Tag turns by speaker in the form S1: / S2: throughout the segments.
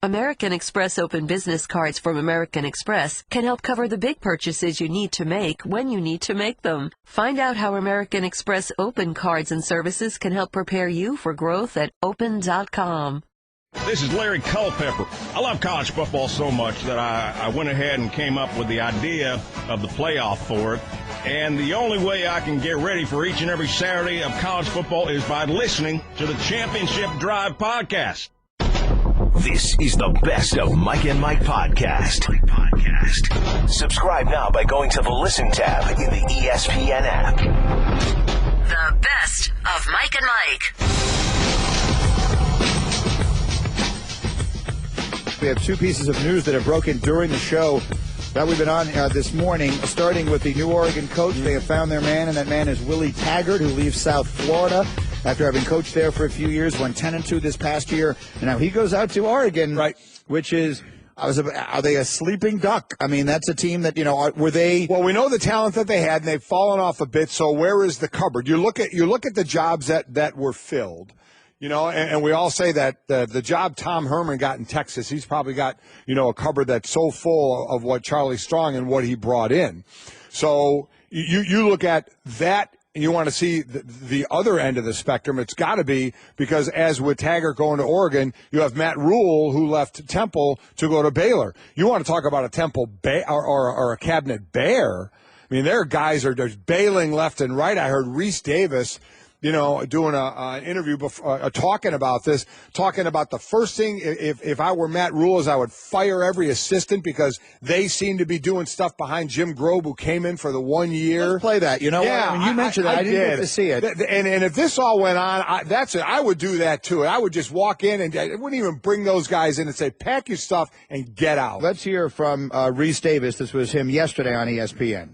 S1: American Express Open Business Cards from American Express can help cover the big purchases you need to make when you need to make them. Find out how American Express Open Cards and Services can help prepare you for growth at open.com.
S2: This is Larry Culpepper. I love college football so much that I went ahead and came up with the idea of the playoff for it. And the only way I can get ready for each and every Saturday of college football is by listening to the Championship Drive podcast.
S3: This is the Best of Mike and Mike podcast. Subscribe now by going to the Listen tab in the ESPN app.
S1: The Best of Mike and Mike.
S4: We have two pieces of news that have broken during the show that we've been on this morning, starting with the New Oregon coach. They have found their man, and that man is Willie Taggart, who leaves South Florida after having coached there for a few years, went 10-2 this past year. And now he goes out to Oregon, right? Which is, are they a sleeping duck? I mean, that's a team that, were they?
S5: Well, we know the talent that they had, and they've fallen off a bit. So where is the cupboard? You look at the jobs that were filled. And we all say that the job Tom Herman got in Texas, he's probably got, a cupboard that's so full of what Charlie Strong and what he brought in. So you look at that and you want to see the other end of the spectrum. It's got to be because as with Taggart going to Oregon, you have Matt Rule who left Temple to go to Baylor. You want to talk about a Temple or a cabinet bear. I mean, their guys are just bailing left and right. I heard Reese Davis doing an interview before, talking about the first thing, if I were Matt Rule, is I would fire every assistant because they seem to be doing stuff behind Jim Grobe, who came in for the 1 year.
S4: Let's play that. When you mentioned that, I didn't get to see it.
S5: And if this all went on, that's it. I would do that too. I would just walk in and I wouldn't even bring those guys in and say, pack your stuff and get out.
S4: Let's hear from Reese Davis. This was him yesterday on ESPN.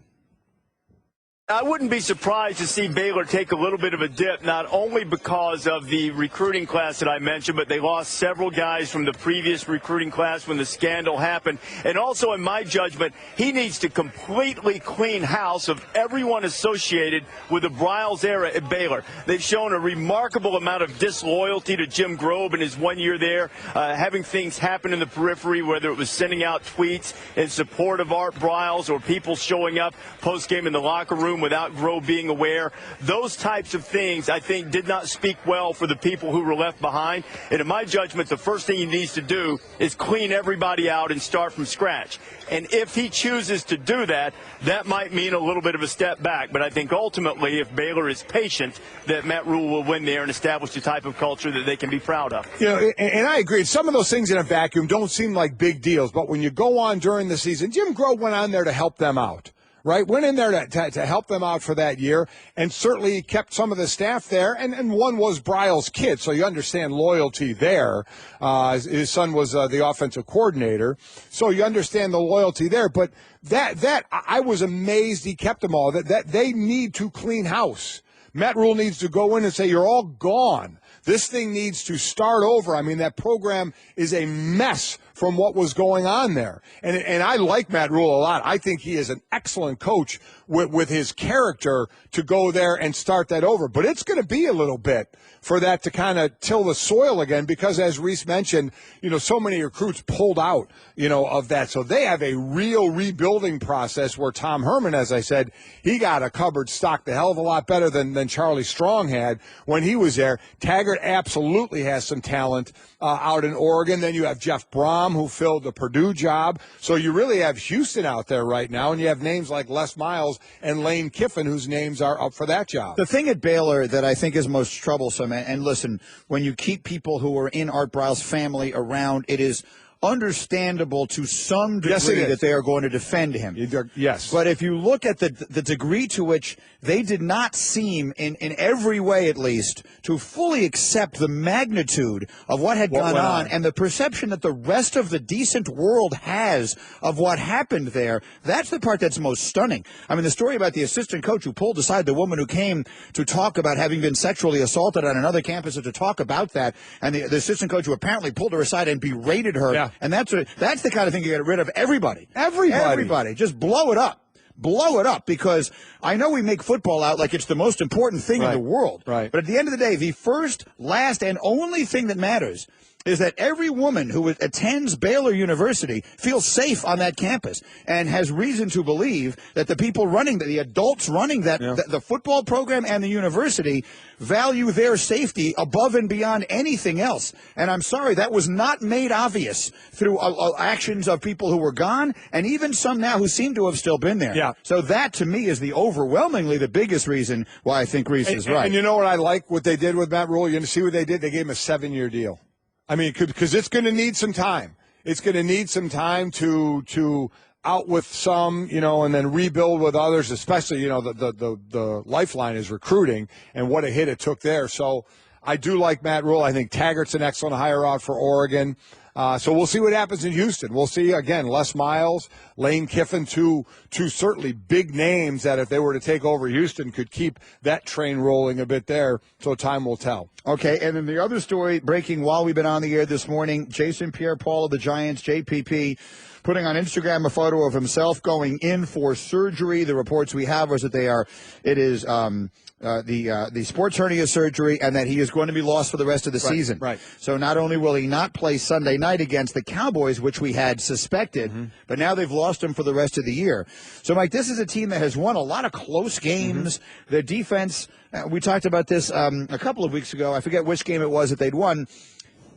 S6: I wouldn't be surprised to see Baylor take a little bit of a dip, not only because of the recruiting class that I mentioned, but they lost several guys from the previous recruiting class when the scandal happened. And also, in my judgment, he needs to completely clean house of everyone associated with the Briles era at Baylor. They've shown a remarkable amount of disloyalty to Jim Grobe in his 1 year there, having things happen in the periphery, whether it was sending out tweets in support of Art Briles or people showing up post-game in the locker room without Grobe being aware. Those types of things, I think, did not speak well for the people who were left behind. And in my judgment, the first thing he needs to do is clean everybody out and start from scratch. And if he chooses to do that, that might mean a little bit of a step back. But I think ultimately, if Baylor is patient, that Matt Rule will win there and establish the type of culture that they can be proud of.
S5: And I agree. Some of those things in a vacuum don't seem like big deals. But when you go on during the season, Jim Grobe went on there to help them out. Right, went in there to help them out for that year, and certainly kept some of the staff there. And one was Briles' kid, so you understand loyalty there. His son was the offensive coordinator, so you understand the loyalty there. But that I was amazed he kept them all. That they need to clean house. Matt Rule needs to go in and say, you're all gone. This thing needs to start over. I mean, that program is a mess from what was going on there. And I like Matt Rule a lot. I think he is an excellent coach with his character to go there and start that over. But it's going to be a little bit for that to kind of till the soil again because, as Reese mentioned, so many recruits pulled out, of that. So they have a real rebuilding process where Tom Herman, as I said, he got a cupboard stocked a hell of a lot better than Charlie Strong had when he was there. Taggart absolutely has some talent out in Oregon. Then you have Jeff Brom, who filled the Purdue job. So you really have Houston out there right now, and you have names like Les Miles and Lane Kiffin, whose names are up for that job.
S4: The thing at Baylor that I think is most troublesome, and listen, when you keep people who are in Art Briles' family around, it is understandable to some degree that they are going to defend him.
S5: Yes.
S4: But if you look at the degree to which they did not seem, in every way at least, to fully accept the magnitude of what had gone on and the perception that the rest of the decent world has of what happened there, that's the part that's most stunning. I mean, the story about the assistant coach who pulled aside the woman who came to talk about having been sexually assaulted on another campus and to talk about that, and the assistant coach who apparently pulled her aside and berated her. Yeah. And that's the kind of thing you get rid of everybody. Everybody. Just blow it up. Blow it up, because I know we make football out like it's the most important thing in the world.
S5: Right.
S4: But at the end of the day, the first, last, and only thing that matters is that every woman who attends Baylor University feels safe on that campus and has reason to believe that the people running, the adults running that, the football program and the university value their safety above and beyond anything else. And I'm sorry, that was not made obvious through actions of people who were gone and even some now who seem to have still been there.
S5: Yeah.
S4: So that, to me, is the overwhelmingly the biggest reason why I think Reese is right.
S5: And you know what I like, what they did with Matt Rule? You're going to see what they did? They gave him a 7-year deal. I mean, because it's going to need some time. It's going to need some time to out with some, and then rebuild with others, especially, the lifeline is recruiting and what a hit it took there. So I do like Matt Rule. I think Taggart's an excellent hire out for Oregon. So we'll see what happens in Houston. We'll see, again, Les Miles, Lane Kiffin, two certainly big names that if they were to take over Houston could keep that train rolling a bit there. So time will tell.
S4: Okay, and then the other story breaking while we've been on the air this morning, Jason Pierre-Paul of the Giants, JPP, putting on Instagram a photo of himself going in for surgery. The reports we have is that it is the sports hernia surgery and that he is going to be lost for the rest of the season.
S5: Right.
S4: So not only will he not play Sunday night against the Cowboys, which we had suspected, but now they've lost him for the rest of the year. So, Mike, this is a team that has won a lot of close games. Their defense, we talked about this a couple of weeks ago. I forget which game it was that they'd won,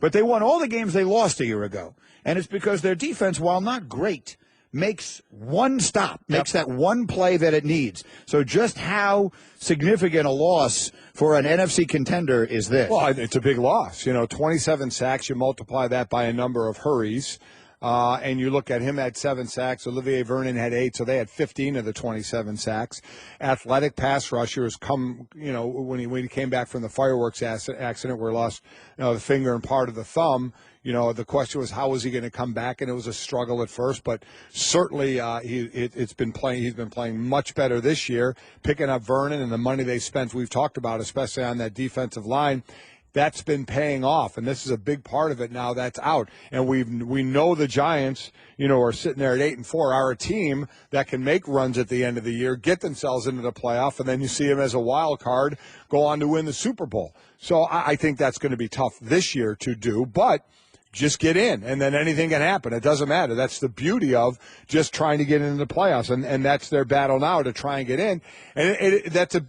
S4: but they won all the games they lost a year ago. And it's because their defense, while not great, makes one stop, makes that one play that it needs. So just how significant a loss for an NFC contender is this?
S5: Well, it's a big loss. 27 sacks, you multiply that by a number of hurries, and you look at him at 7 sacks. Olivier Vernon had 8, so they had 15 of the 27 sacks. Athletic pass rushers come, when he came back from the fireworks accident where he lost the finger and part of the thumb. The question was, how was he going to come back? And it was a struggle at first, but certainly he's been playing much better this year, picking up Vernon and the money they spent, we've talked about, especially on that defensive line. That's been paying off, and this is a big part of it now that's out. And we know the Giants, are sitting there at 8-4, are a team that can make runs at the end of the year, get themselves into the playoff, and then you see them as a wild card go on to win the Super Bowl. So I think that's going to be tough this year to do, but just get in, and then anything can happen. It doesn't matter. That's the beauty of just trying to get into the playoffs, and that's their battle now to try and get in. And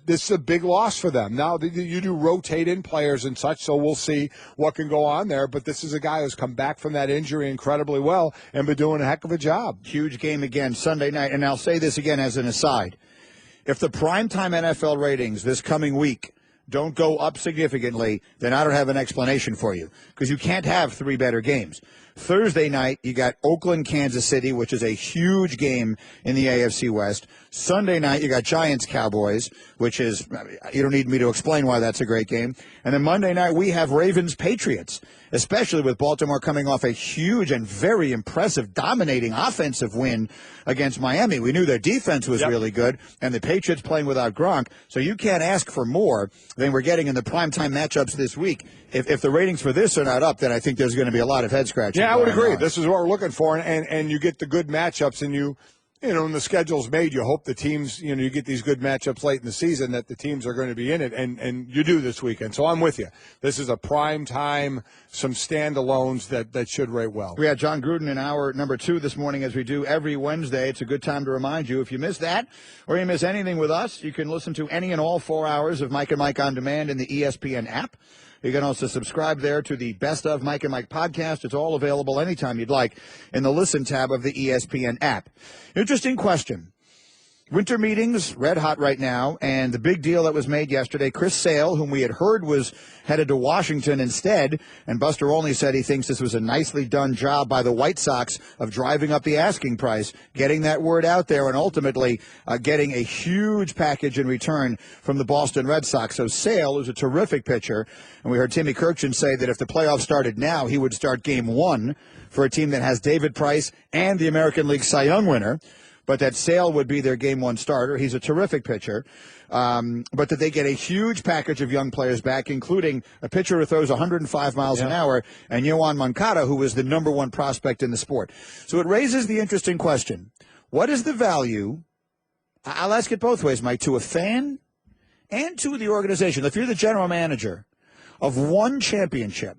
S5: this is a big loss for them. Now, you do rotate in players and such, so we'll see what can go on there. But this is a guy who's come back from that injury incredibly well and been doing a heck of a job.
S4: Huge game again Sunday night. And I'll say this again as an aside. If the primetime NFL ratings this coming week don't go up significantly, then I don't have an explanation for you, because you can't have 3 better games. Thursday night, you got Oakland, Kansas City, which is a huge game in the AFC West. Sunday night, you got Giants, Cowboys, which is, you don't need me to explain why that's a great game. And then Monday night, we have Ravens, Patriots, especially with Baltimore coming off a huge and very impressive, dominating offensive win against Miami. We knew their defense was really good, and the Patriots playing without Gronk. So you can't ask for more than we're getting in the primetime matchups this week. If the ratings for this are not up, then I think there's going to be a lot of head scratching.
S5: Yeah, I would agree. This is what we're looking for, and you get the good matchups, and when the schedule's made, you hope the teams, you get these good matchups late in the season that the teams are going to be in it, and you do this weekend. So I'm with you. This is a prime time, some standalones that should rate well.
S4: We had Jon Gruden in hour number 2 this morning, as we do every Wednesday. It's a good time to remind you, if you missed that or you miss anything with us, you can listen to any and all 4 hours of Mike and Mike On Demand in the ESPN app. You can also subscribe there to the Best of Mike and Mike podcast. It's all available anytime you'd like in the Listen tab of the ESPN app. Interesting question. Winter meetings, red hot right now, and the big deal that was made yesterday, Chris Sale, whom we had heard was headed to Washington instead, and Buster Olney said he thinks this was a nicely done job by the White Sox of driving up the asking price, getting that word out there, and ultimately getting a huge package in return from the Boston Red Sox. So Sale is a terrific pitcher, and we heard Timmy Kirkjian say that if the playoffs started now, he would start game 1 for a team that has David Price and the American League Cy Young winner. But that Sale would be their game 1 starter. He's a terrific pitcher. But that they get a huge package of young players back, including a pitcher who throws 105 miles an hour, and Yoan Moncada, who is the number 1 prospect in the sport. So it raises the interesting question. What is the value, I'll ask it both ways, Mike, to a fan and to the organization? If you're the general manager of one championship,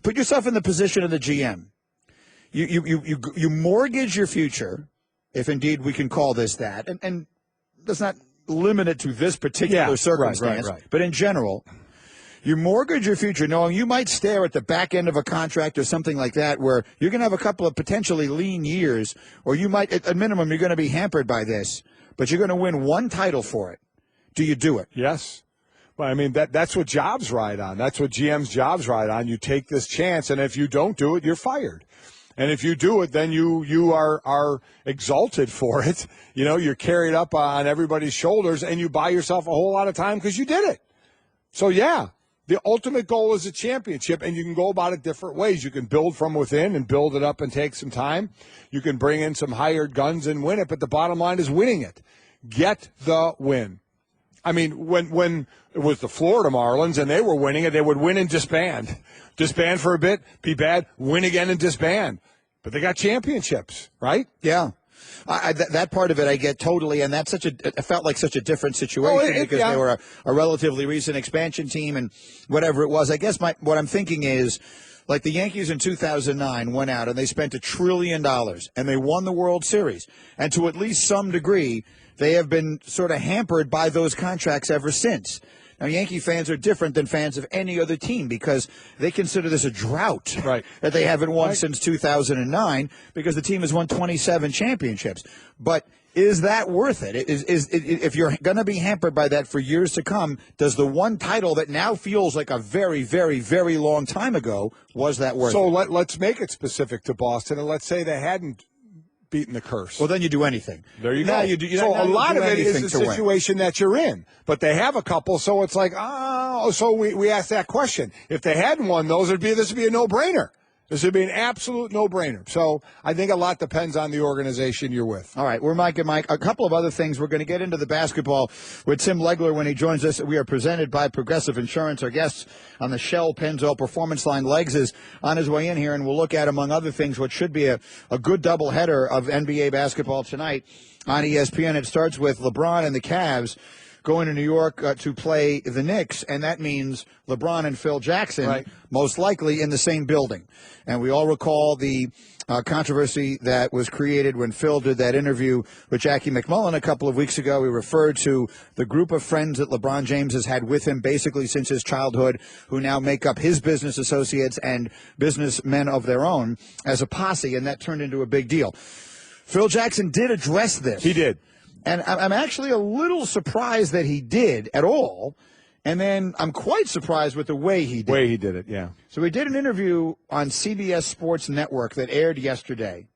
S4: put yourself in the position of the GM. You mortgage your future, if indeed we can call this that, and that's not limited to this particular circumstance,
S5: right.
S4: but in general, you mortgage your future knowing you might stare at the back end of a contract or something like that where you're going to have a couple of potentially lean years, or you might, at minimum, you're going to be hampered by this, but you're going to win one title for it. Do you do it?
S5: Yes. Well, I mean, that's what jobs ride on. That's what GM's jobs ride on. You take this chance, and if you don't do it, you're fired. And if you do it, then you are exalted for it. You know, you're carried up on everybody's shoulders, and you buy yourself a whole lot of time because you did it. So, yeah, the ultimate goal is a championship, and you can go about it different ways. You can build from within and build it up and take some time. You can bring in some hired guns and win it, but the bottom line is winning it. Get the win. I mean, when it was the Florida Marlins and they were winning it, they would win and disband. Disband for a bit, be bad, win again and disband. But they got championships, right?
S4: Yeah. That part of it I get totally, and that's it felt like such a different situation because they were a relatively recent expansion team and whatever it was. I guess what I'm thinking is, like the Yankees in 2009 went out and they spent $1 trillion and they won the World Series. And to at least some degree, they have been sort of hampered by those contracts ever since. Now, Yankee fans are different than fans of any other team because they consider this a drought that they haven't won since 2009 because the team has won 27 championships. But is that worth it? If you're going to be hampered by that for years to come, does the one title that now feels like a very, very, very long time ago, was that worth it?
S5: So let's make it specific to Boston, and let's say they hadn't beaten the curse.
S4: Well, then you do anything.
S5: There you go. So a lot of it is the situation that you're in. But they have a couple, so it's like, so we asked that question. If they hadn't won those, this would be a no-brainer. This would be an absolute no-brainer. So I think a lot depends on the organization you're with.
S4: All right, we're Mike and Mike. A couple of other things. We're going to get into the basketball with Tim Legler when he joins us. We are presented by Progressive Insurance. Our guest on the Shell Pennzoil Performance Line, Legs, is on his way in here, and we'll look at, among other things, what should be a good doubleheader of NBA basketball tonight on ESPN. It starts with LeBron and the Cavs going to New York to play the Knicks, and that means LeBron and Phil Jackson most likely in the same building. And we all recall the controversy that was created when Phil did that interview with Jackie McMullen a couple of weeks ago. He referred to the group of friends that LeBron James has had with him basically since his childhood, who now make up his business associates and businessmen of their own as a posse, and that turned into a big deal. Phil Jackson did address this.
S5: He did.
S4: And I'm actually a little surprised that he did at all. And then I'm quite surprised with the way he did
S5: it. Yeah.
S4: So he did an interview on CBS Sports Network that aired yesterday.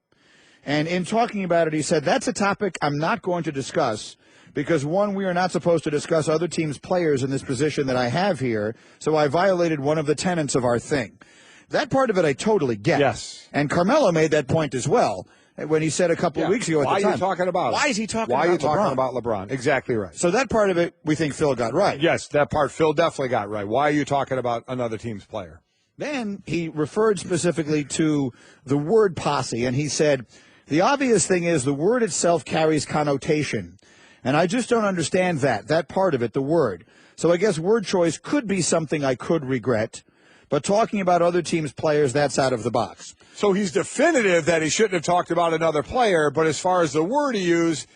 S4: And in talking about it, he said, that's a topic I'm not going to discuss because, one, we are not supposed to discuss other teams' players in this position that I have here. So I violated one of the tenets of our thing. That part of it I totally get.
S5: Yes.
S4: And Carmelo made that point as well when he said a couple of weeks ago at the time.
S5: Why are you talking about it?
S4: Why is he talking
S5: Why
S4: about
S5: are you talking
S4: LeBron?
S5: about LeBron? Exactly right.
S4: So that part of it we think Phil got right.
S5: Yes, that part Phil definitely got right. Why are you talking about another team's player?
S4: Then he referred specifically to the word posse, and he said, the obvious thing is the word itself carries connotation, and I just don't understand that part of it, the word. So I guess word choice could be something I could regret, but talking about other teams' players, that's out of the box.
S5: So he's definitive that he shouldn't have talked about another player, but as far as the word he used,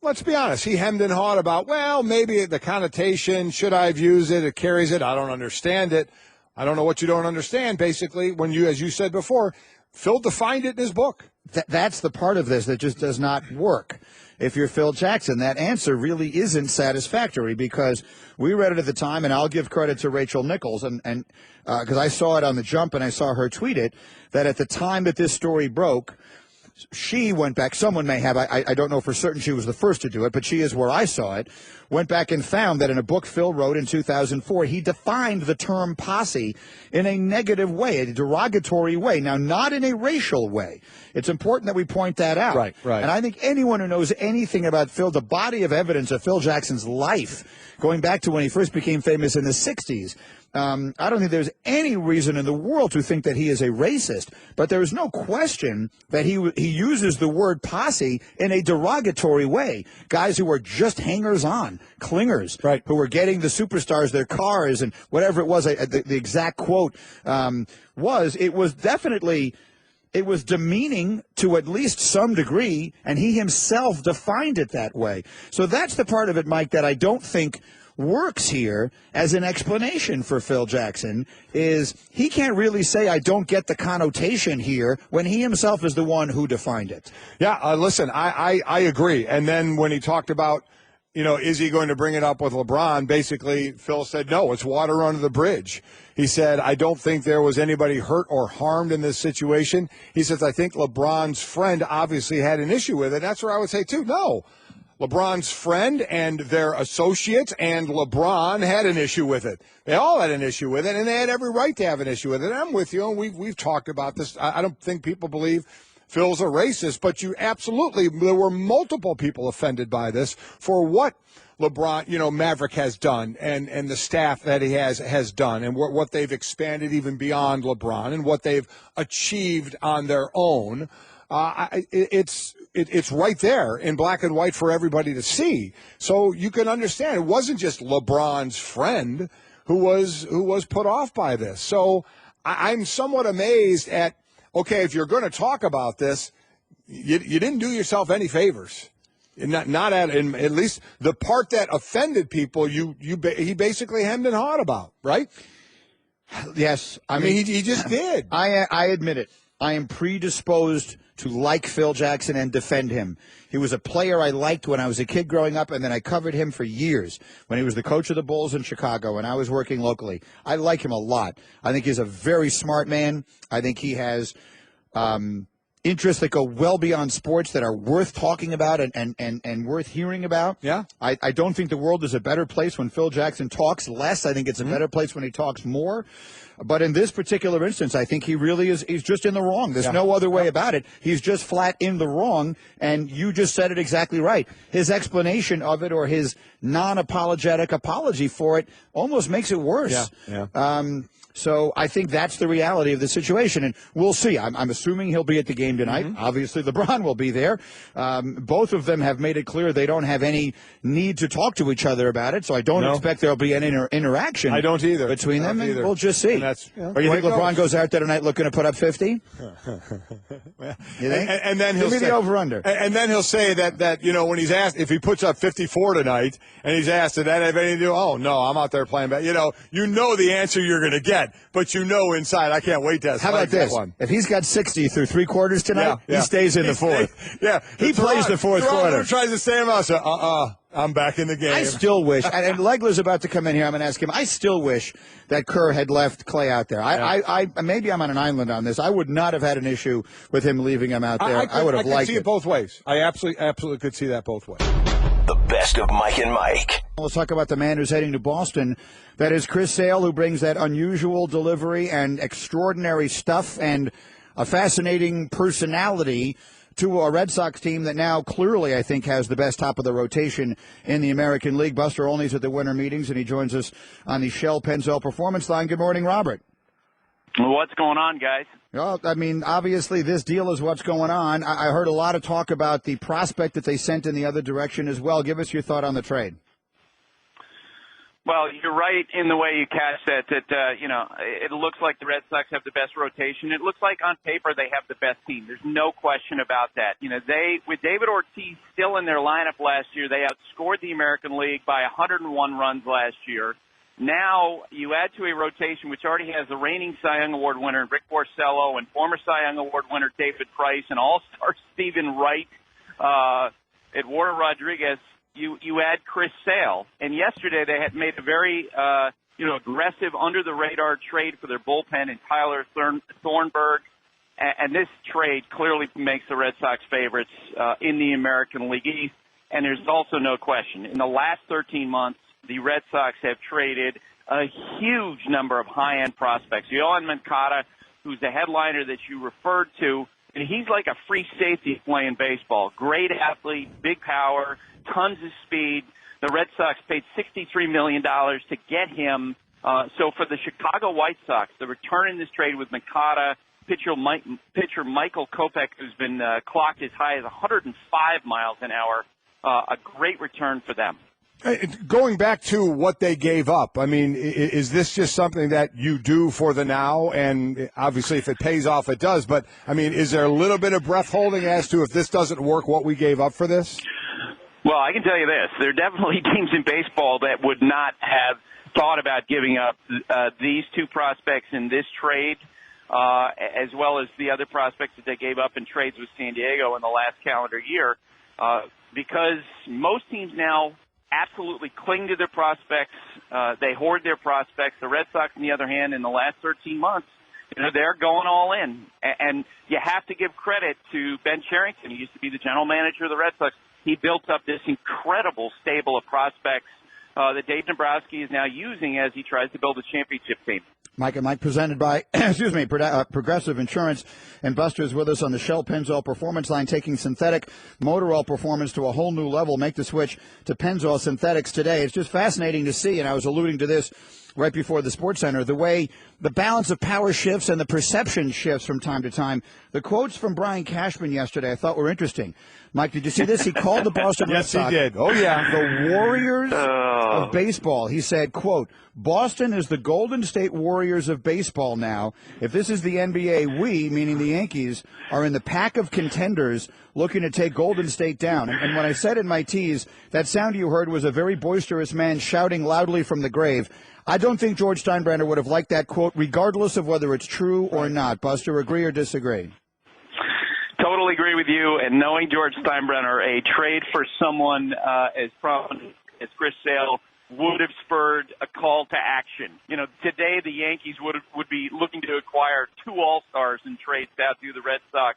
S5: let's be honest, he hemmed and hawed about, well, maybe the connotation, should I have used it, it carries it, I don't understand it. I don't know what you don't understand, basically, when you, as you said before, Phil defined it in his book.
S4: That's the part of this that just does not work. If you're Phil Jackson, that answer really isn't satisfactory because we read it at the time, and I'll give credit to Rachel Nichols, and because I saw it on the Jump and I saw her tweet it, that at the time that this story broke, she went back, someone may have, I don't know for certain she was the first to do it, but she is where I saw it, went back and found that in a book Phil wrote in 2004, he defined the term posse in a negative way, a derogatory way. Now, not in a racial way. It's important that we point that out.
S5: Right.
S4: And I think anyone who knows anything about Phil, the body of evidence of Phil Jackson's life, going back to when he first became famous in the 60s, I don't think there's any reason in the world to think that he is a racist, but there is no question that he uses the word posse in a derogatory way. Guys who are just hangers-on, clingers,
S5: right,
S4: who were getting the superstars their cars and whatever it was. The exact quote it was demeaning to at least some degree, and he himself defined it that way. So that's the part of it, Mike, that I don't think works here as an explanation for Phil Jackson. Is he can't really say, I don't get the connotation here, when he himself is the one who defined it.
S5: Yeah, listen, I agree. And then when he talked about, is he going to bring it up with LeBron? Basically, Phil said, no, it's water under the bridge. He said, I don't think there was anybody hurt or harmed in this situation. He says, I think LeBron's friend obviously had an issue with it. That's where I would say, too, no. LeBron's friend and their associates and LeBron had an issue with it. They all had an issue with it, and they had every right to have an issue with it. And I'm with you, and we've talked about this. I don't think people believe Phil's a racist, but there were multiple people offended by this for what LeBron, Maverick has done and the staff that he has done and what they've expanded even beyond LeBron and what they've achieved on their own. It's right there in black and white for everybody to see. So you can understand it wasn't just LeBron's friend who was put off by this. So I'm somewhat amazed at, okay, if you're going to talk about this, you didn't do yourself any favors. Not at least the part that offended people, he basically hemmed and hawed about, right?
S4: Yes,
S5: I mean he just did.
S4: I admit it. I am predisposed to like Phil Jackson and defend him. He was a player I liked when I was a kid growing up, and then I covered him for years when he was the coach of the Bulls in Chicago and I was working locally. I like him a lot. I think he's a very smart man. I think he has interests that go well beyond sports that are worth talking about and worth hearing about.
S5: Yeah.
S4: I don't think the world is a better place when Phil Jackson talks less. I think it's a better place when he talks more. But in this particular instance, I think he really is. He's just in the wrong. There's no other way about it. He's just flat in the wrong. And you just said it exactly right. His explanation of it or his non-apologetic apology for it almost makes it worse.
S5: Yeah.
S4: So I think that's the reality of the situation, and we'll see. I'm assuming he'll be at the game tonight. Mm-hmm. Obviously, LeBron will be there. Both of them have made it clear they don't have any need to talk to each other about it, so I don't expect there'll be any interaction.
S5: I don't either.
S4: Between them, and we'll just see. Or you think LeBron goes out there tonight looking to put up 50? You think?
S5: And then he'll
S4: say the over-under.
S5: And then he'll say that when he's asked if he puts up 54 tonight, and he's asked, did that have anything to do? Oh no, I'm out there playing back. You know the answer you're going to get. But inside, I can't wait to.
S4: How about this?
S5: One.
S4: If he's got 60 through three quarters tonight, he stays in the fourth. He plays the fourth quarter.
S5: Tries to stay him out. So, I'm back in the game.
S4: I still wish, and Legler's about to come in here. I'm going to ask him. I still wish that Kerr had left Clay out there. I maybe I'm on an island on this. I would not have had an issue with him leaving him out there. I would have liked it.
S5: I could see it both ways. I absolutely could see that both ways.
S3: The best of Mike and Mike.
S4: Let's talk about the man who's heading to Boston. That is Chris Sale, who brings that unusual delivery and extraordinary stuff and a fascinating personality to a Red Sox team that now clearly, I think, has the best top of the rotation in the American League. Buster Olney's at the winter meetings, and he joins us on the Shell Pennzoil Performance Line. Good morning, Robert.
S7: What's going on, guys?
S4: Well, I mean, obviously this deal is what's going on. I heard a lot of talk about the prospect that they sent in the other direction as well. Give us your thought on the trade.
S7: Well, you're right in the way you catch that, it looks like the Red Sox have the best rotation. It looks like on paper they have the best team. There's no question about that. With David Ortiz still in their lineup last year, they outscored the American League by 101 runs last year. Now you add to a rotation which already has the reigning Cy Young Award winner Rick Porcello and former Cy Young Award winner David Price and all-star Stephen Wright, Eduardo Rodriguez. You add Chris Sale, and yesterday they had made a very aggressive under-the-radar trade for their bullpen in Tyler Thornburg, and this trade clearly makes the Red Sox favorites in the American League East. And there's also no question, in the last 13 months, the Red Sox have traded a huge number of high-end prospects. Yohan Moncada, who's the headliner that you referred to, and he's like a free safety playing baseball. Great athlete, big power, tons of speed. The Red Sox paid $63 million to get him So for the Chicago White Sox, the return in this trade with Makata, pitcher Michael Kopech, who's been clocked as high as 105 miles an hour, a great return for them.
S5: Going back to what they gave up, I mean, is this just something that you do for the now? And obviously, if it pays off, it does. But, I mean, is there a little bit of breath holding as to if this doesn't work, what we gave up for this?
S7: Well, I can tell you this. There are definitely teams in baseball that would not have thought about giving up these two prospects in this trade, as well as the other prospects that they gave up in trades with San Diego in the last calendar year, because most teams now absolutely cling to their prospects. They hoard their prospects. The Red Sox, on the other hand, in the last 13 months, they're going all in. And you have to give credit to Ben Cherington. He used to be the general manager of the Red Sox. He built up this incredible stable of prospects that Dave Dombrowski is now using as he tries to build a championship team.
S4: Mike and Mike presented by, Progressive Insurance. And Buster is with us on the Shell Pennzoil Performance line, taking synthetic motor oil performance to a whole new level. Make the switch to Pennzoil Synthetics today. It's just fascinating to see, and I was alluding to this right before the Sports Center, the way the balance of power shifts and the perception shifts from time to time. The quotes from Brian Cashman yesterday I thought were interesting. Mike, did you see this? He called the Boston Red Sox.
S5: Yes, he did. Oh, yeah.
S4: The Warriors of baseball. He said, quote, Boston is the Golden State Warriors of baseball now. If this is the NBA, we, meaning the Yankees, are in the pack of contenders looking to take Golden State down. And when I said in my tease, that sound you heard was a very boisterous man shouting loudly from the grave. I don't think George Steinbrenner would have liked that quote, regardless of whether it's true or not. Buster, agree or disagree?
S7: Totally agree with you. And knowing George Steinbrenner, a trade for someone as prominent as Chris Sale would have spurred a call to action. Today the Yankees would be looking to acquire two All-Stars in trades out to the Red Sox.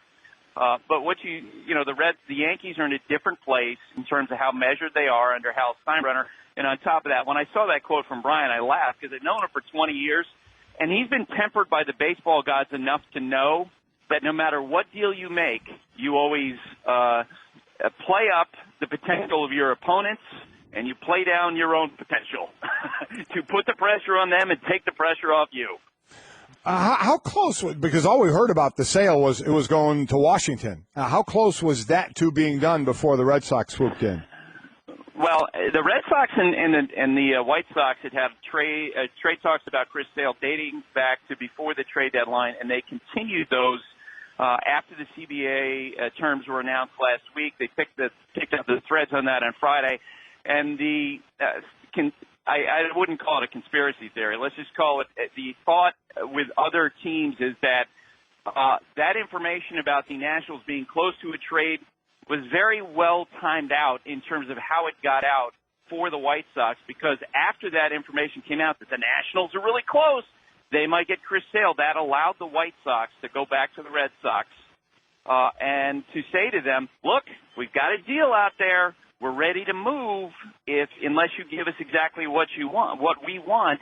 S7: But the Yankees are in a different place in terms of how measured they are under Hal Steinbrenner. And on top of that, when I saw that quote from Brian, I laughed because I've known him for 20 years, and he's been tempered by the baseball gods enough to know that no matter what deal you make, you always play up the potential of your opponents, and you play down your own potential to put the pressure on them and take the pressure off you.
S5: How close, because all we heard about the sale was it was going to Washington. How close was that to being done before the Red Sox swooped in?
S7: Well, the Red Sox and the White Sox had trade talks about Chris Sale dating back to before the trade deadline, and they continued those after the CBA terms were announced last week. They picked up the threads on that on Friday, and I wouldn't call it a conspiracy theory. Let's just call it the thought with other teams is that that information about the Nationals being close to a trade was very well timed out in terms of how it got out for the White Sox, because after that information came out that the Nationals are really close, they might get Chris Sale. That allowed the White Sox to go back to the Red Sox and to say to them, look, we've got a deal out there. We're ready to move unless you give us exactly what we want.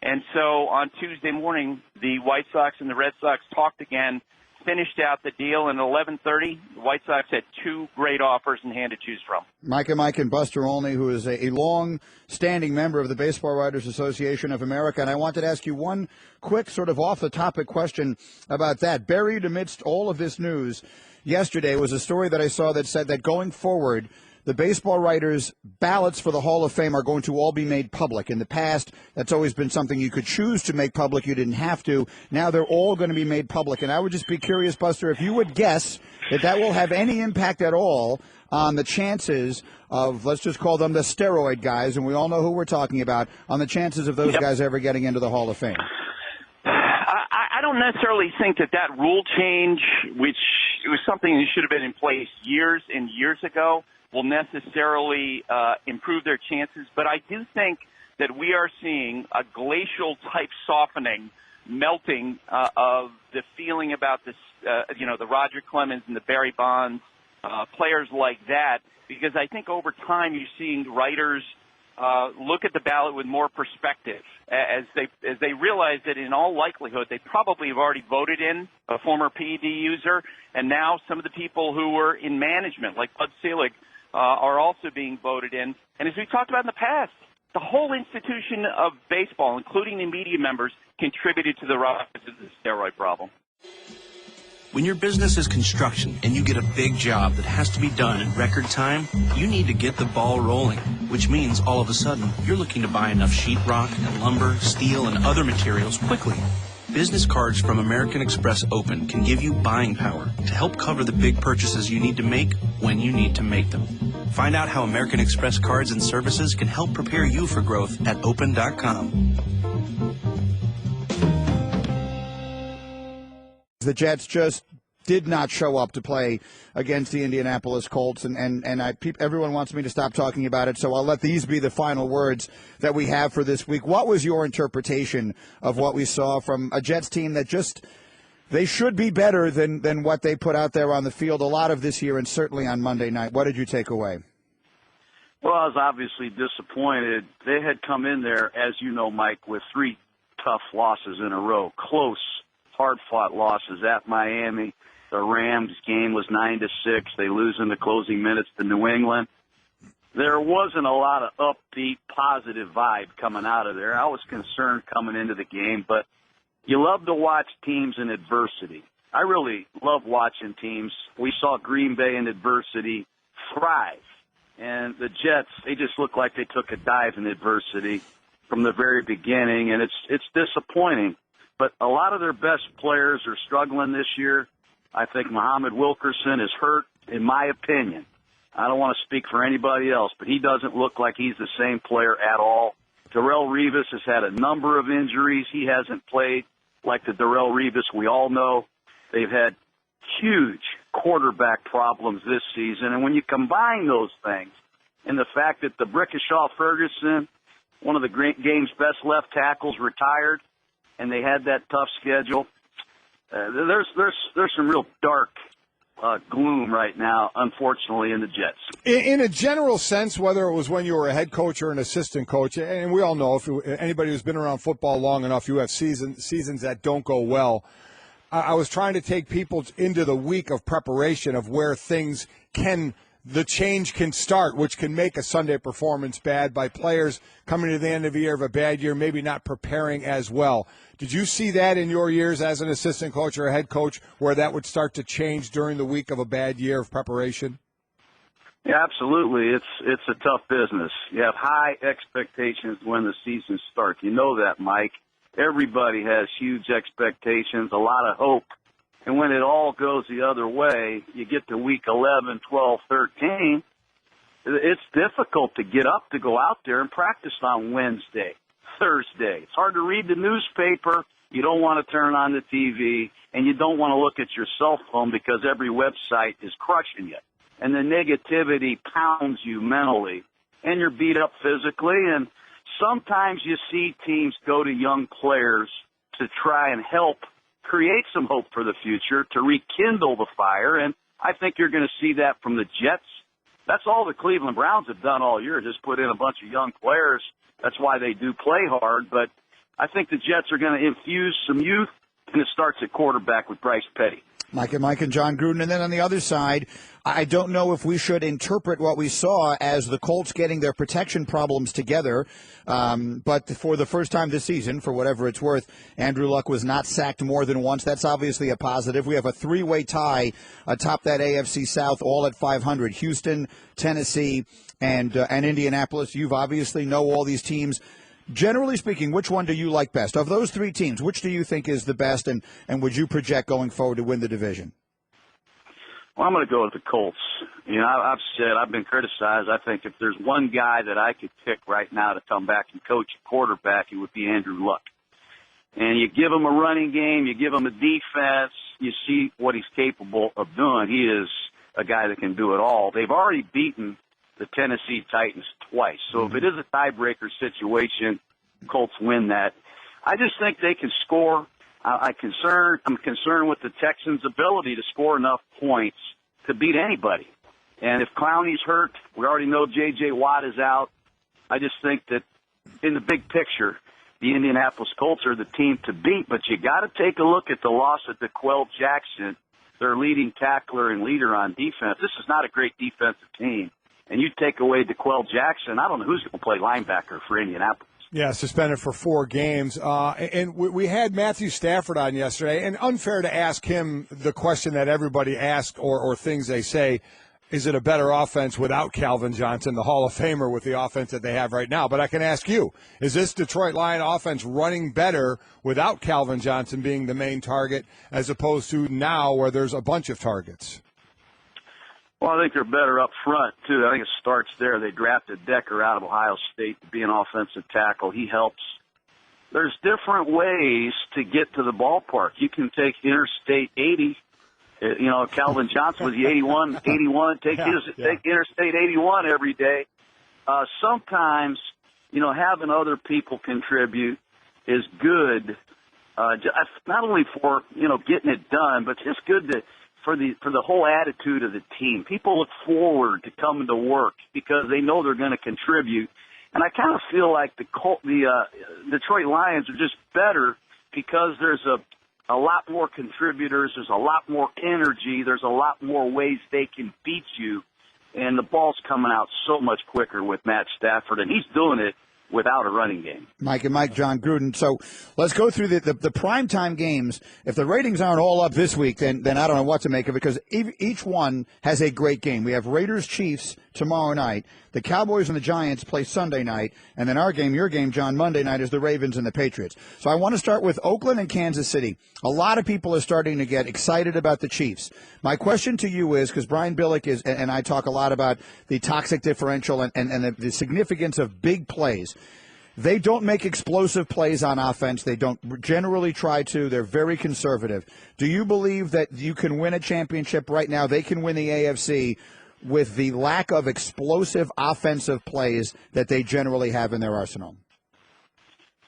S7: And so on Tuesday morning, the White Sox and the Red Sox talked again, finished out the deal, and at 11:30, the White Sox had two great offers in hand to choose from. Mike
S4: and Buster Olney, who is a long-standing member of the Baseball Writers Association of America, and I wanted to ask you one quick sort of off-the-topic question about that. Buried amidst all of this news yesterday was a story that I saw that said that going forward, the baseball writers' ballots for the Hall of Fame are going to all be made public. In the past, that's always been something you could choose to make public. You didn't have to. Now they're all going to be made public. And I would just be curious, Buster, if you would guess that will have any impact at all on the chances of, let's just call them the steroid guys, and we all know who we're talking about, on the chances of those guys ever getting into the Hall of Fame.
S7: I don't necessarily think that rule change, which was something that should have been in place years and years ago, will necessarily improve their chances. But I do think that we are seeing a glacial-type softening, melting of the feeling about this, the Roger Clemens and the Barry Bonds, players like that, because I think over time you're seeing writers look at the ballot with more perspective as they realize that in all likelihood they probably have already voted in a former PED user, and now some of the people who were in management, like Bud Selig, are also being voted in. And as we talked about in the past, The whole institution of baseball, including the media members, contributed to the rise of the steroid problem.
S8: When your business is construction and you get a big job that has to be done in record time, you need to get the ball rolling, which means all of a sudden you're looking to buy enough sheetrock and lumber, steel, and other materials quickly. Business cards from American Express Open can give you buying power to help cover the big purchases you need to make when you need to make them. Find out how American Express cards and services can help prepare you for growth at open.com.
S4: The Jets just did not show up to play against the Indianapolis Colts, and everyone wants me to stop talking about it, so I'll let these be the final words that we have for this week. What was your interpretation of what we saw from a Jets team that just they should be better than what they put out there on the field a lot of this year, and certainly on Monday night? What did you take away?
S9: Well, I was obviously disappointed. They had come in there, as you know, Mike, with 3 tough losses in a row, close, hard-fought losses at Miami. The Rams game was 9-6. They lose in the closing minutes to New England. There wasn't a lot of upbeat, positive vibe coming out of there. I was concerned coming into the game, but you love to watch teams in adversity. I really love watching teams. We saw Green Bay in adversity thrive. And the Jets, they just look like they took a dive in adversity from the very beginning, and it's disappointing. But a lot of their best players are struggling this year. I think Muhammad Wilkerson is hurt, in my opinion. I don't want to speak for anybody else, but he doesn't look like he's the same player at all. Darrelle Revis has had a number of injuries. He hasn't played like the Darrelle Revis we all know. They've had huge quarterback problems this season. And when you combine those things and the fact that the Brickashaw Ferguson, one of the game's best left tackles, retired, and they had that tough schedule, there's some real dark gloom right now, unfortunately, in the Jets.
S5: In a general sense, whether it was when you were a head coach or an assistant coach, and we all know, if anybody who's been around football long enough, you have seasons that don't go well. I was trying to take people into the week of preparation of where the change can start, which can make a Sunday performance bad by players coming to the end of the year of a bad year, maybe not preparing as well. Did you see that in your years as an assistant coach or a head coach where that would start to change during the week of a bad year of preparation?
S9: Yeah, absolutely. It's a tough business. You have high expectations when the season starts. You know that, Mike. Everybody has huge expectations, a lot of hope. And when it all goes the other way, you get to week 11, 12, 13, it's difficult to get up to go out there and practice on Wednesday, Thursday. It's hard to read the newspaper. You don't want to turn on the TV, and you don't want to look at your cell phone because every website is crushing you. And the negativity pounds you mentally, and you're beat up physically. And sometimes you see teams go to young players to try and help create some hope for the future, to rekindle the fire, and I think you're going to see that from the Jets. That's all the Cleveland Browns have done all year, just put in a bunch of young players. That's why they do play hard, but I think the Jets are going to infuse some youth, and it starts at quarterback with Bryce Petty.
S4: Mike and Jon Gruden. And then on the other side, I don't know if we should interpret what we saw as the Colts getting their protection problems together. But for the first time this season, for whatever it's worth, Andrew Luck was not sacked more than once. That's obviously a positive. We have a 3-way tie atop that AFC South, all at 500. Houston, Tennessee, and Indianapolis. You've obviously know all these teams. Generally speaking, which one do you like best? Of those 3 teams, which do you think is the best, and would you project going forward to win the division?
S9: Well, I'm going to go with the Colts. You know, I've been criticized. I think if there's one guy that I could pick right now to come back and coach a quarterback, it would be Andrew Luck. And you give him a running game, you give him a defense, you see what he's capable of doing. He is a guy that can do it all. They've already beaten the Tennessee Titans twice. So if it is a tiebreaker situation, Colts win that. I just think they can score. I'm concerned with the Texans' ability to score enough points to beat anybody. And if Clowney's hurt, we already know J.J. Watt is out. I just think that in the big picture, the Indianapolis Colts are the team to beat. But you got to take a look at the loss of DeQuell Jackson, their leading tackler and leader on defense. This is not a great defensive team. and you take away DeQuell Jackson, I don't know who's going to play linebacker for Indianapolis.
S5: Yeah, suspended for 4 games. And we had Matthew Stafford on yesterday, and unfair to ask him the question that everybody asked or things they say, is it a better offense without Calvin Johnson, the Hall of Famer, with the offense that they have right now? But I can ask you, is this Detroit Lion offense running better without Calvin Johnson being the main target as opposed to now where there's a bunch of targets?
S9: Well, I think they're better up front, too. I think it starts there. They drafted Decker out of Ohio State to be an offensive tackle. He helps. There's different ways to get to the ballpark. You can take Interstate 80. You know, Calvin Johnson was the 81, take Interstate 81 every day. Sometimes, you know, having other people contribute is good, not only for, you know, getting it done, but just good for the whole attitude of the team. People look forward to coming to work because they know they're going to contribute. And I kind of feel like the Detroit Lions are just better because there's a lot more contributors. There's a lot more energy. There's a lot more ways they can beat you. And the ball's coming out so much quicker with Matt Stafford, and he's doing it without a running game.
S4: Mike and Mike, Jon Gruden. So let's go through the primetime games. If the ratings aren't all up this week, then I don't know what to make of it because each one has a great game. We have Raiders-Chiefs tomorrow night. The Cowboys and the Giants play Sunday night. And then your game, John, Monday night is the Ravens and the Patriots. So I want to start with Oakland and Kansas City. A lot of people are starting to get excited about the Chiefs. My question to you is, because Brian Billick and I talk a lot about the toxic differential and the significance of big plays. They don't make explosive plays on offense. They don't generally try to. They're very conservative. Do you believe that you can win a championship right now? They can win the AFC with the lack of explosive offensive plays that they generally have in their arsenal?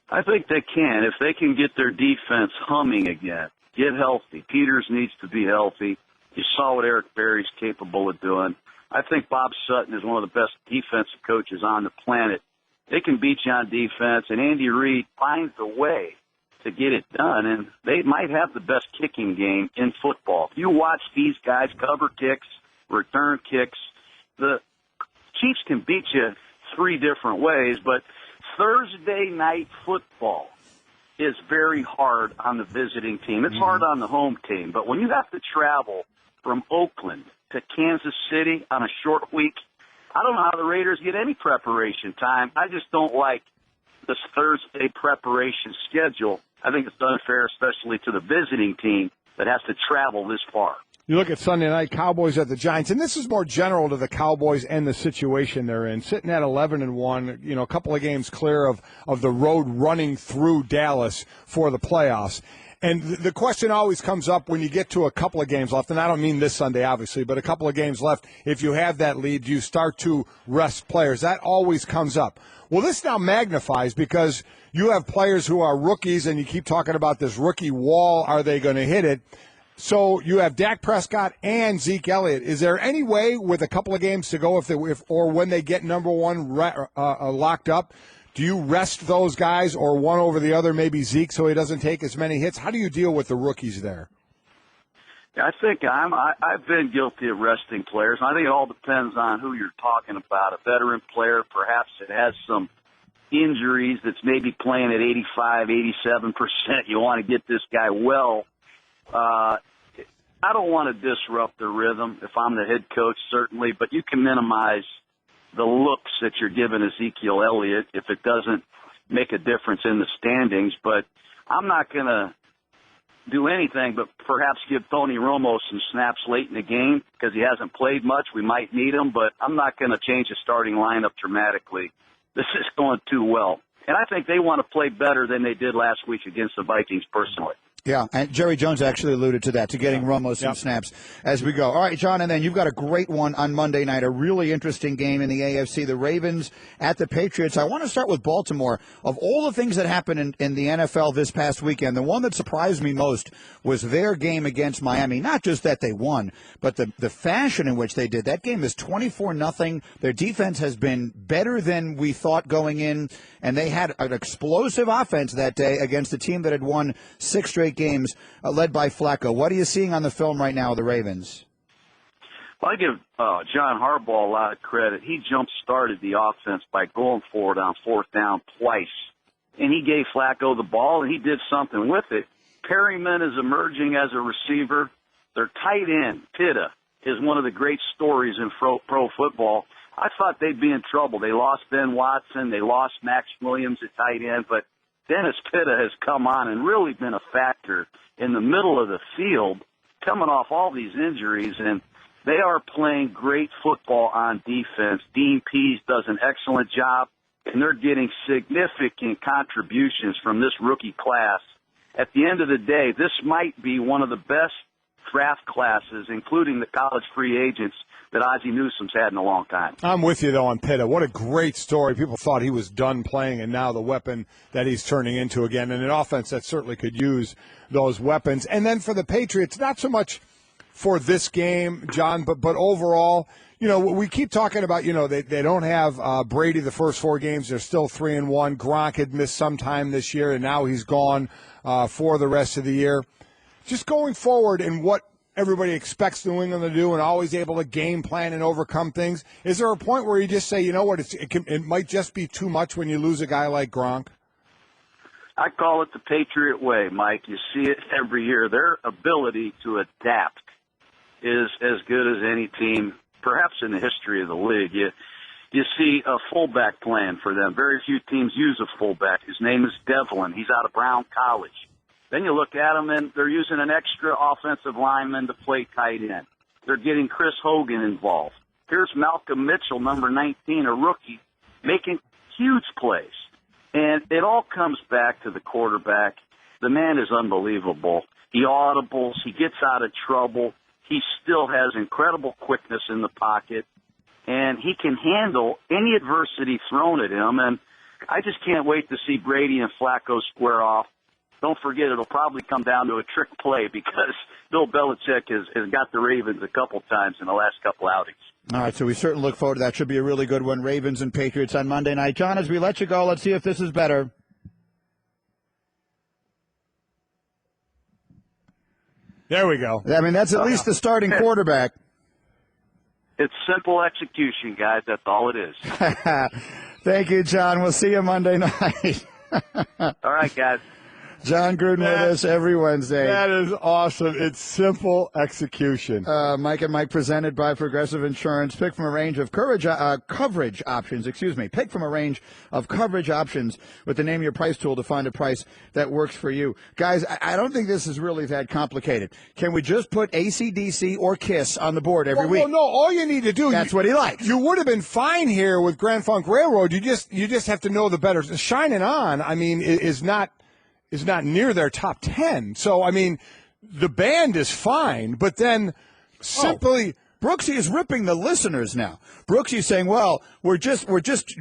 S9: I think they can. If they can get their defense humming again, get healthy. Peters needs to be healthy. You saw what Eric Berry's capable of doing. I think Bob Sutton is one of the best defensive coaches on the planet. They can beat you on defense, and Andy Reid finds a way to get it done, and they might have the best kicking game in football. If you watch these guys cover kicks, return kicks, the Chiefs can beat you 3 different ways, but Thursday night football is very hard on the visiting team. It's hard on the home team, but when you have to travel from Oakland to Kansas City on a short week, I don't know how the Raiders get any preparation time. I just don't like this Thursday preparation schedule. I think it's unfair, especially to the visiting team that has to travel this far.
S5: You look at Sunday night, Cowboys at the Giants, and this is more general to the Cowboys and the situation they're in. Sitting at 11-1, you know, a couple of games clear of the road running through Dallas for the playoffs. And the question always comes up when you get to a couple of games left, and I don't mean this Sunday, obviously, but a couple of games left. If you have that lead, you start to rest players. That always comes up. Well, this now magnifies because you have players who are rookies, and you keep talking about this rookie wall. Are they going to hit it? So you have Dak Prescott and Zeke Elliott. Is there any way with a couple of games to go or when they get number one locked up, do you rest those guys or one over the other, maybe Zeke, so he doesn't take as many hits? How do you deal with the rookies there?
S9: I think I've been guilty of resting players. I think it all depends on who you're talking about. A veteran player, perhaps it has some injuries that's maybe playing at 85, 87%. You want to get this guy well. I don't want to disrupt the rhythm if I'm the head coach, certainly, but you can minimize the looks that you're giving Ezekiel Elliott if it doesn't make a difference in the standings. But I'm not going to do anything but perhaps give Tony Romo some snaps late in the game because he hasn't played much. We might need him, but I'm not going to change the starting lineup dramatically. This is going too well. And I think they want to play better than they did last week against the Vikings personally.
S4: Yeah, and Jerry Jones actually alluded to that, to getting Romo some snaps as we go. All right, John, and then you've got a great one on Monday night, a really interesting game in the AFC, the Ravens at the Patriots. I want to start with Baltimore. Of all the things that happened in the NFL this past weekend, the one that surprised me most was their game against Miami. Not just that they won, but the fashion in which they did. That game is 24-0. Their defense has been better than we thought going in, and they had an explosive offense that day against a team that had won 6 straight games led by Flacco. What are you seeing on the film right now of the Ravens?
S9: Well, I give John Harbaugh a lot of credit. He jump-started the offense by going forward on fourth down twice. And he gave Flacco the ball, and he did something with it. Perryman is emerging as a receiver. Their tight end, Pitta, is one of the great stories in pro football. I thought they'd be in trouble. They lost Ben Watson. They lost Max Williams at tight end. But Dennis Pitta has come on and really been a factor in the middle of the field, coming off all these injuries. And they are playing great football on defense. Dean Pease does an excellent job, and they're getting significant contributions from this rookie class. At the end of the day, this might be one of the best draft classes, including the college free agents, that Ozzie Newsome's had in a long time.
S5: I'm with you, though, on Pitta. What a great story. People thought he was done playing, and now the weapon that he's turning into again, and an offense that certainly could use those weapons. And then for the Patriots, not so much for this game, John, but overall, you know, we keep talking about, you know, they don't have Brady the first 4 games. They're still 3-1. Gronk had missed some time this year, and now he's gone for the rest of the year. Just going forward and what everybody expects New England to do and always able to game plan and overcome things, is there a point where you just say, you know what, it might just be too much when you lose a guy like Gronk?
S9: I call it the Patriot way, Mike. You see it every year. Their ability to adapt is as good as any team, perhaps in the history of the league. You see a fullback plan for them. Very few teams use a fullback. His name is Devlin. He's out of Brown College. Then you look at them, and they're using an extra offensive lineman to play tight end. They're getting Chris Hogan involved. Here's Malcolm Mitchell, number 19, a rookie, making huge plays. And it all comes back to the quarterback. The man is unbelievable. He audibles. He gets out of trouble. He still has incredible quickness in the pocket. And he can handle any adversity thrown at him. And I just can't wait to see Brady and Flacco square off. Don't forget, it'll probably come down to a trick play because Bill Belichick has got the Ravens a couple times in the last couple outings.
S4: All right, so we certainly look forward to that. Should be a really good one. Ravens and Patriots on Monday night. John, as we let you go, let's see if this is better.
S5: There we go.
S4: I mean, that's at least the starting quarterback.
S9: It's simple execution, guys. That's all it is.
S4: Thank you, John. We'll see you Monday night.
S9: All right, guys.
S4: Jon Gruden with us every Wednesday.
S5: That is awesome. It's simple execution.
S4: Mike and Mike presented by Progressive Insurance. Pick from a range of coverage options. Pick from a range of coverage options with the Name Your Price tool to find a price that works for you. Guys, I don't think this is really that complicated. Can we just put AC/DC or KISS on the board every week?
S5: Well, no, all you need to do.
S4: That's what he likes.
S5: You would have been fine here with Grand Funk Railroad. You just have to know the better. Shining On, I mean, is not near their top 10. So, I mean, the band is fine, but then simply
S4: Brooksy is ripping the listeners now. Brooksy's saying, well, we're just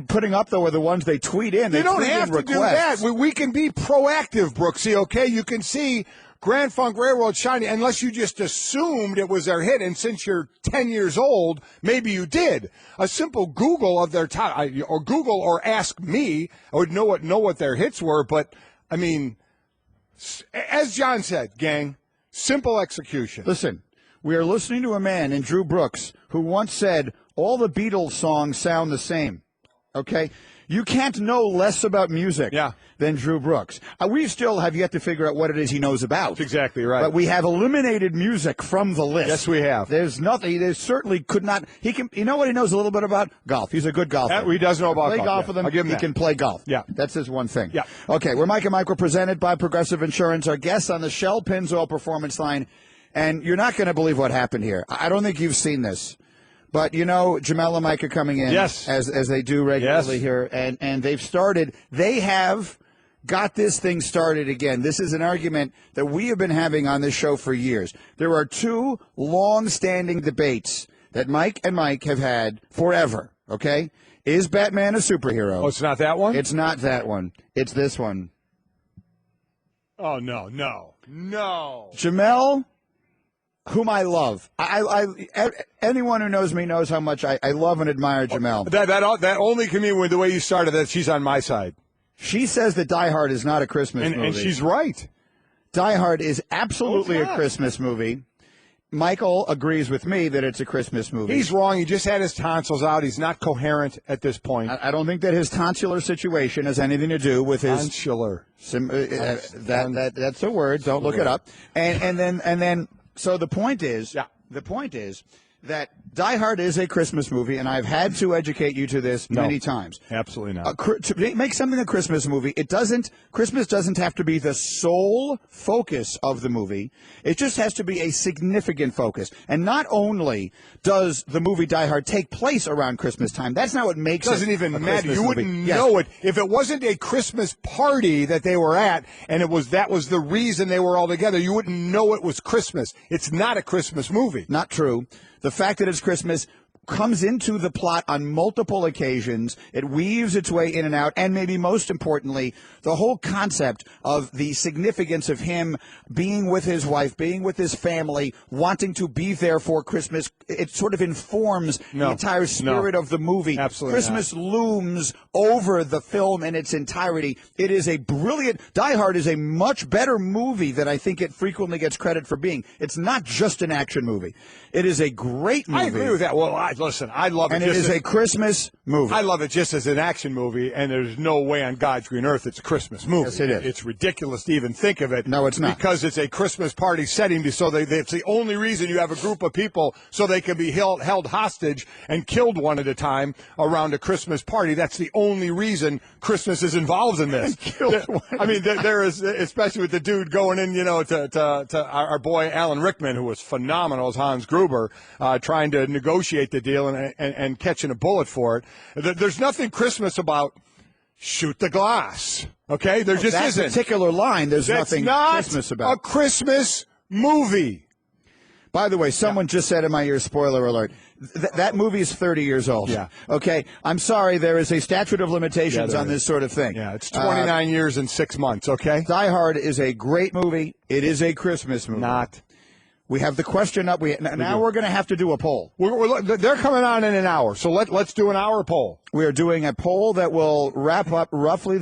S4: putting up, though, the ones they tweet in.
S5: They don't have to do that. We can be proactive, Brooksy, okay? You can see Grand Funk Railroad shining, unless you just assumed it was their hit, and since you're 10 years old, maybe you did. A simple Google of their top, or Google or ask me, I would know what their hits were, but, I mean, as John said, gang, simple execution.
S4: Listen, we are listening to a man in Drew Brooks who once said, all the Beatles songs sound the same, okay? You can't know less about music than Drew Brooks. We still have yet to figure out what it is he knows about.
S5: That's exactly right.
S4: But we have eliminated music from the list.
S5: Yes, we have.
S4: There's nothing. There certainly could not. He can. You know what he knows a little bit about? Golf. He's a good golfer.
S5: He does know about golf.
S4: Play golf with him.
S5: I'll give him
S4: he
S5: that.
S4: can play golf.
S5: Yeah.
S4: That's his one thing.
S5: Yeah.
S4: Okay, we're Mike and Mike. We're presented by Progressive Insurance. Our guests on the Shell Pennzoil Performance Line. And you're not going to believe what happened here. I don't think you've seen this. But, you know, Jamel and Mike are coming in as they do regularly here, and they have got this thing started again. This is an argument that we have been having on this show for years. There are 2 long-standing debates that Mike and Mike have had forever, okay? Is Batman a superhero?
S5: Oh, it's not that one?
S4: It's not that one. It's this one.
S5: Oh, no.
S4: Jamel, whom I love. Anyone who knows me knows how much I love and admire Jamel.
S5: That only can mean with the way you started that she's on my side.
S4: She says that Die Hard is not a Christmas movie.
S5: And she's right.
S4: Die Hard is absolutely a Christmas movie. Michael agrees with me that it's a Christmas movie.
S5: He's wrong. He just had his tonsils out. He's not coherent at this point.
S4: I don't think that his tonsillar situation has anything to do with his
S5: tonsillar.
S4: That's a word. Don't look it up. And then. So the point is that Die Hard is a Christmas movie, and I've had to educate you to this many times.
S5: Absolutely not.
S4: To make something a Christmas movie, Christmas doesn't have to be the sole focus of the movie. It just has to be a significant focus. And not only does the movie Die Hard take place around Christmas time, that's not what makes it
S5: doesn't even matter.
S4: Christmas
S5: You wouldn't
S4: movie.
S5: know it if it wasn't a Christmas party that they were at, and that was the reason they were all together. You wouldn't know it was Christmas. It's not a Christmas movie.
S4: Not true. The fact that it's Christmas comes into the plot on multiple occasions. It weaves its way in and out. And maybe most importantly, the whole concept of the significance of him being with his wife, being with his family, wanting to be there for Christmas, it sort of informs the entire spirit of the movie.
S5: Absolutely
S4: Christmas looms over the film in its entirety. It is a brilliant, Die Hard is a much better movie than I think it frequently gets credit for being. It's not just an action movie. It is a great movie.
S5: I agree with that. Well, listen, I love it.
S4: And it is a Christmas movie.
S5: I love it just as an action movie, and there's no way on God's green earth it's a Christmas movie.
S4: Yes, it is.
S5: It's ridiculous to even think of it.
S4: No, it's not.
S5: Because it's a Christmas party setting, so it's the only reason you have a group of people so they can be held hostage and killed one at a time around a Christmas party. That's the only reason Christmas is involved in this. I mean, there is, especially with the dude going in, to our boy Alan Rickman, who was phenomenal as Hans Gruber, trying to negotiate the deal and catching a bullet for it. There's nothing Christmas about shoot the glass. Okay? There just isn't.
S4: That particular line, there's nothing Christmas about.
S5: A Christmas movie.
S4: By the way, someone just said in my ear, spoiler alert, that movie is 30 years old.
S5: Yeah.
S4: Okay? I'm sorry, there is a statute of limitations on this sort of thing.
S5: Yeah, it's 29 years and 6 months, okay?
S4: Die Hard is a great movie. It is a Christmas movie.
S5: Not.
S4: We have the question up. Now we're going to have to do a poll.
S5: They're coming on in an hour, so let's do an hour poll.
S4: We are doing a poll that will wrap up roughly.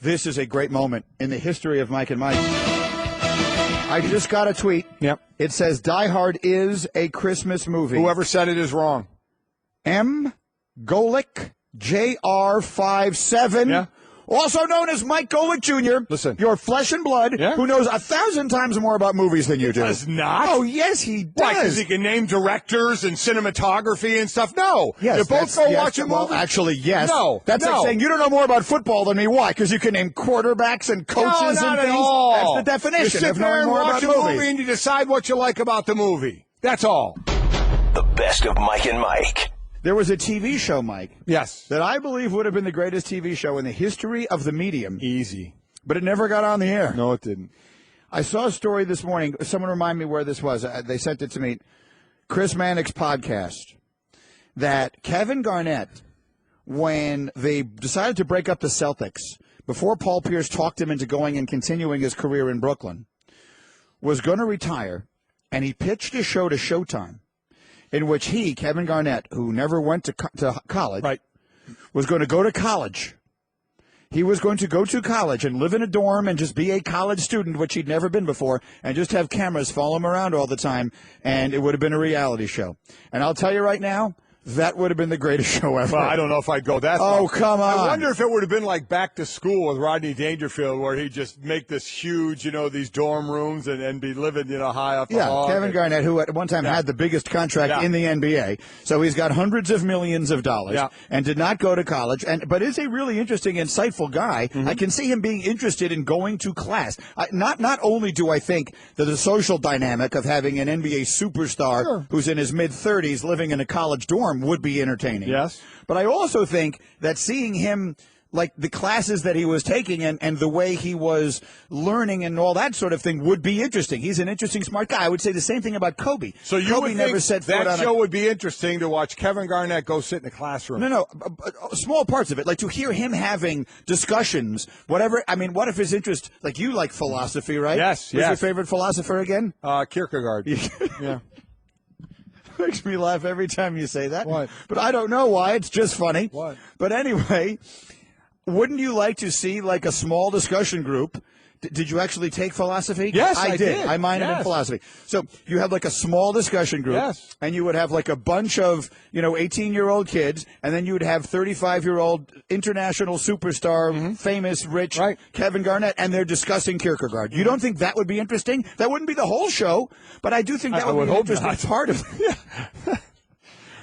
S4: This is a great moment in the history of Mike and Mike. I just got a tweet.
S5: Yep.
S4: It says Die Hard is a Christmas movie.
S5: Whoever said it is wrong.
S4: M. Golic, JR57.
S5: Yeah.
S4: Also known as Mike Golic Jr.
S5: Listen.
S4: Your flesh and blood, who knows 1,000 times more about movies than you do.
S5: Does not?
S4: Oh, yes, he does.
S5: Why, because he can name directors and cinematography and stuff? No.
S4: Yes,
S5: you both go watch a movie?
S4: Well, actually, yes.
S5: No.
S4: That's like saying you don't know more about football than me. Why? Because you can name quarterbacks and coaches and things.
S5: At all.
S4: That's the definition
S5: you
S4: of
S5: sit there
S4: knowing
S5: and
S4: more
S5: watch
S4: about
S5: a
S4: movies.
S5: movie and you decide what you like about the movie. That's all.
S3: The best of Mike and Mike.
S4: There was a TV show, Mike.
S5: Yes.
S4: That I believe would have been the greatest TV show in the history of the medium.
S5: Easy.
S4: But it never got on the air.
S5: No, it didn't.
S4: I saw a story this morning. Someone remind me where this was. They sent it to me. Chris Mannix's podcast. That Kevin Garnett, when they decided to break up the Celtics, before Paul Pierce talked him into going and continuing his career in Brooklyn, was going to retire, and he pitched a show to Showtime in which he, Kevin Garnett, who never went to college, was going to go to college. He was going to go to college and live in a dorm and just be a college student, which he'd never been before, and just have cameras follow him around all the time, and it would have been a reality show. And I'll tell you right now, that would have been the greatest show ever.
S5: Well, I don't know if I'd go that far.
S4: Oh, come on.
S5: I wonder if it would have been like Back to School with Rodney Dangerfield, where he'd just make this huge, these dorm rooms and be living, high up the hall.
S4: Kevin Garnett, who at one time had the biggest contract in the NBA. So he's got hundreds of millions of dollars and did not go to college, but is a really interesting, insightful guy. Mm-hmm. I can see him being interested in going to class. Not only do I think that the social dynamic of having an NBA superstar who's in his mid-30s living in a college dorm would be entertaining.
S5: Yes.
S4: But I also think that seeing him, like the classes that he was taking and the way he was learning and all that sort of thing would be interesting. He's an interesting, smart guy. I would say the same thing about Kobe.
S5: So you
S4: Kobe
S5: would
S4: never
S5: think
S4: set foot
S5: that
S4: on
S5: show would be interesting to watch Kevin Garnett go sit in a classroom.
S4: No, small parts of it. Like to hear him having discussions, whatever. I mean, what if his interest, like you like philosophy, right?
S5: Yes,
S4: Who's your favorite philosopher again?
S5: Kierkegaard. Yeah.
S4: Makes me laugh every time you say that.
S5: What?
S4: But I don't know why. It's just funny.
S5: What?
S4: But anyway, wouldn't you like to see like a small discussion group Did you actually take philosophy?
S5: Yes,
S4: I did. I minored in
S5: Yes.
S4: philosophy. So you had like a small discussion group,
S5: Yes.
S4: and you would have like a bunch of 18-year-old kids, and then you would have 35-year-old international superstar, famous, rich Kevin Garnett, and they're discussing Kierkegaard. You don't think that would be interesting? That wouldn't be the whole show, but I do think that would be an interesting part of it.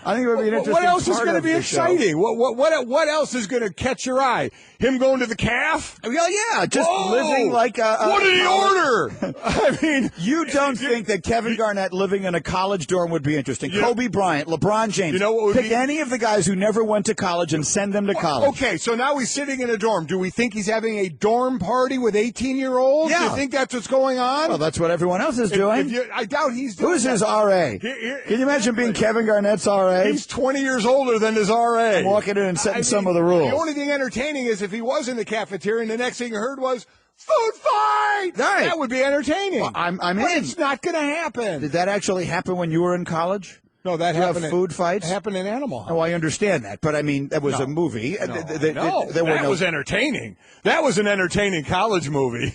S4: I think it would be an interesting
S5: What else is
S4: part
S5: going to
S4: of
S5: be
S4: the
S5: exciting?
S4: show.
S5: What else is going to catch your eye? Him going to the calf?
S4: Well, yeah, just
S5: Whoa!
S4: living like a
S5: What did he order? I mean,
S4: you don't think that Kevin Garnett living in a college dorm would be interesting? Kobe Bryant, LeBron James.
S5: You know what would
S4: pick
S5: be?
S4: any of the guys who never went to college and send them to college.
S5: Okay, so now he's sitting in a dorm. Do we think he's having a dorm party with 18-year-olds?
S4: Yeah.
S5: Do you think that's what's going on?
S4: Well, that's what everyone else is doing.
S5: I doubt he's doing
S4: Who's
S5: that.
S4: his RA? Can you imagine being Kevin Garnett's RA?
S5: He's 20 years older than his RA.
S4: Walking in and setting some of the rules.
S5: The only thing entertaining is if he was in the cafeteria and the next thing you heard was food fight.
S4: Right.
S5: That would be entertaining.
S4: Well, I'm
S5: but
S4: in.
S5: It's not going to happen.
S4: Did that actually happen when you were in college?
S5: No, that
S4: Did you
S5: happened.
S4: have food fights?
S5: It happened in Animal House.
S4: Oh, I understand that, but I mean that was a movie.
S5: That was entertaining. That was an entertaining college movie.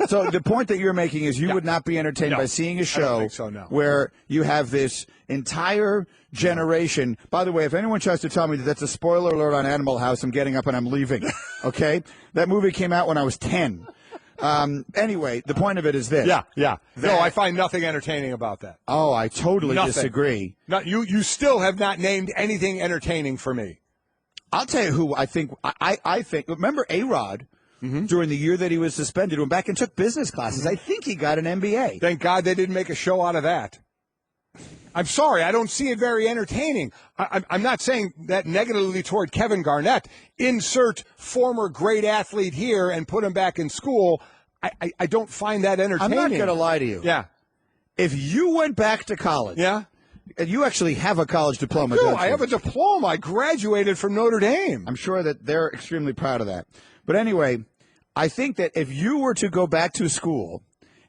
S4: So the point that you're making is you would not be entertained by seeing a show
S5: think so, no.
S4: where you have this entire generation. By the way, if anyone tries to tell me that that's a spoiler alert on Animal House, I'm getting up and I'm leaving. Okay? That movie came out when I was 10. Anyway, the point of it is this.
S5: Yeah. No, I find nothing entertaining about that.
S4: Oh, I totally
S5: Nothing.
S4: disagree.
S5: No, you still have not named anything entertaining for me.
S4: I'll tell you who I think. I think. Remember A-Rod? During the year that he was suspended, went back and took business classes. I think he got an MBA.
S5: Thank God they didn't make a show out of that. I'm sorry, I don't see it very entertaining. I'm not saying that negatively toward Kevin Garnett. Insert former great athlete here and put him back in school. I don't find that entertaining.
S4: I'm not going to lie to you.
S5: Yeah.
S4: If you went back to college.
S5: Yeah.
S4: And you actually have a college diploma,
S5: No,
S4: don't you?
S5: I have a diploma. I graduated from Notre Dame.
S4: I'm sure that they're extremely proud of that. But anyway, I think that if you were to go back to school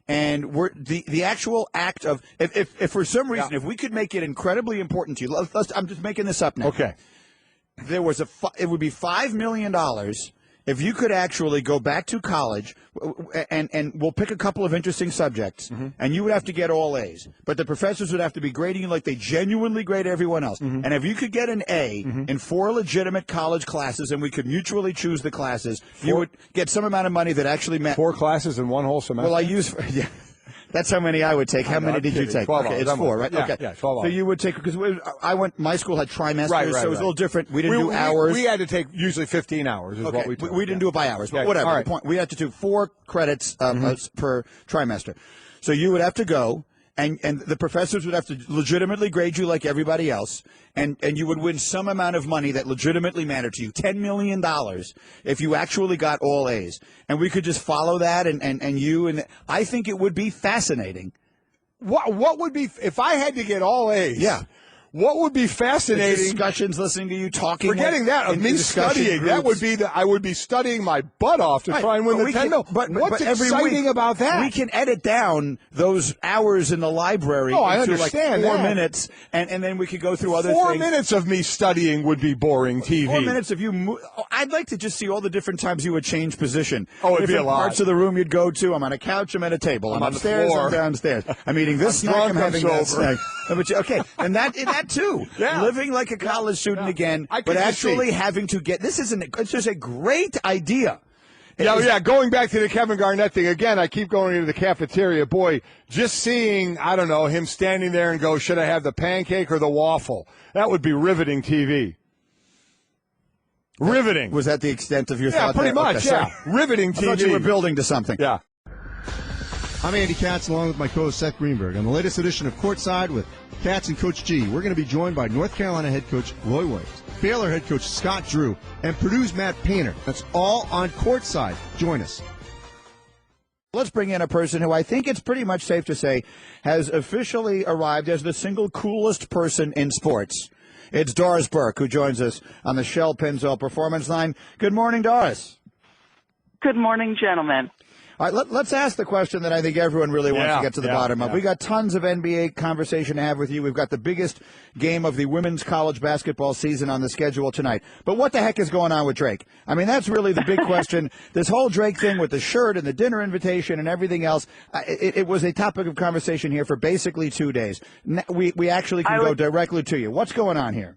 S4: and the actual act of if for some reason if we could make it incredibly important to you, I'm just making this up now.
S5: Okay.
S4: There was it would be $5 million if you could actually go back to college, and we'll pick a couple of interesting subjects, and you would have to get all A's, but the professors would have to be grading you like they genuinely grade everyone else. And if you could get an A in 4 legitimate college classes, and we could mutually choose the classes, you would get some amount of money that actually meant
S5: 4 classes in one whole semester.
S4: Well, I use yeah. That's how many I would take. How many did you take?
S5: 12
S4: okay,
S5: hours.
S4: it's 4, right?
S5: Yeah,
S4: okay.
S5: yeah, 12
S4: So you would take, because my school had trimesters,
S5: Right,
S4: so it was a little different. We didn't do hours.
S5: We had to take usually 15 hours is what we took.
S4: We didn't do it by hours, but
S5: Yeah,
S4: whatever.
S5: all right.
S4: The point, we had to do 4 credits per trimester. So you would have to go, and the professors would have to legitimately grade you like everybody else, and you would win some amount of money that legitimately mattered to you, $10 million, if you actually got all A's. And we could just follow that, and you, and I think it would be fascinating.
S5: What would be, if I had to get all A's?
S4: Yeah.
S5: What would be fascinating?
S4: The discussions, listening to you talking.
S5: Forgetting that, of me studying, that would be I would be studying my butt off to try and win the 10 mil.
S4: But
S5: what's
S4: every
S5: exciting
S4: week,
S5: about that?
S4: We can edit down those hours in the library
S5: I
S4: into
S5: understand
S4: like 4
S5: that.
S4: minutes, and then we could go through other
S5: 4
S4: things.
S5: minutes of me studying would be boring TV.
S4: 4 minutes of you. I'd like to just see all the different times you would change position.
S5: Oh, it'd be a
S4: different
S5: lot.
S4: parts of the room you'd go to. I'm on a couch. I'm at a table. I'm
S5: on the
S4: upstairs.
S5: floor.
S4: I'm downstairs. I'm eating this
S5: I'm
S4: snack.
S5: drunk,
S4: I'm
S5: I'm
S4: having that
S5: sober.
S4: snack. Okay, and that too.
S5: Yeah.
S4: Living like a college student again,
S5: I
S4: but
S5: could just
S4: actually
S5: see.
S4: having to get. This isn't. It's just a great idea.
S5: Yeah, going back to the Kevin Garnett thing, again, I keep going into the cafeteria. Boy, just seeing, I don't know, him standing there and go, should I have the pancake or the waffle? That would be riveting TV. Riveting.
S4: Was that the extent of your
S5: Yeah,
S4: thought?
S5: pretty
S4: there?
S5: much,
S4: Okay,
S5: yeah.
S4: sorry.
S5: Riveting
S4: I
S5: TV.
S4: thought you were building to something.
S5: Yeah.
S10: I'm Andy Katz, along with my co-host Seth Greenberg. On the latest edition of Courtside with Katz and Coach G, we're going to be joined by North Carolina head coach Roy Williams, Baylor head coach Scott Drew, and Purdue's Matt Painter. That's all on Courtside. Join us.
S4: Let's bring in a person who I think it's pretty much safe to say has officially arrived as the single coolest person in sports. It's Doris Burke, who joins us on the Shell Pennzoil Performance Line. Good morning, Doris.
S11: Good morning, gentlemen.
S4: All right, let's ask the question that I think everyone really wants to get to the bottom of. We got tons of NBA conversation to have with you. We've got the biggest game of the women's college basketball season on the schedule tonight. But what the heck is going on with Drake? I mean, that's really the big question. This whole Drake thing with the shirt and the dinner invitation and everything else, it was a topic of conversation here for basically 2 days. We actually can go directly to you. What's going on here?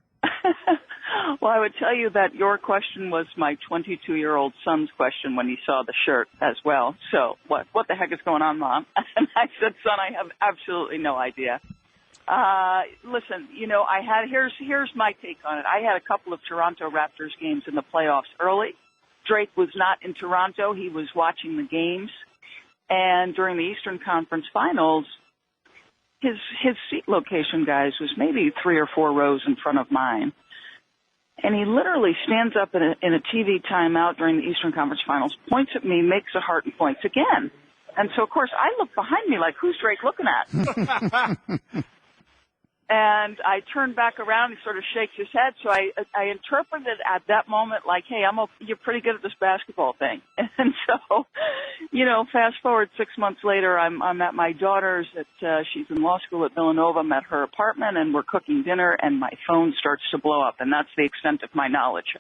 S11: Well, I would tell you that your question was my 22-year-old son's question when he saw the shirt as well. So what the heck is going on, Mom? And I said, son, I have absolutely no idea. Listen, here's my take on it. I had a couple of Toronto Raptors games in the playoffs early. Drake was not in Toronto. He was watching the games. And during the Eastern Conference Finals, his seat location, guys, was maybe 3 or 4 rows in front of mine. And he literally stands up in a TV timeout during the Eastern Conference Finals, points at me, makes a heart, and points again. And so, of course, I look behind me like, who's Drake looking at? And I turn back around, he sort of shakes his head. So I interpreted at that moment like, hey, you're pretty good at this basketball thing. And so, fast forward 6 months later, I'm at my daughter's. She's in law school at Villanova. I'm at her apartment, and we're cooking dinner, and my phone starts to blow up. And that's the extent of my knowledge.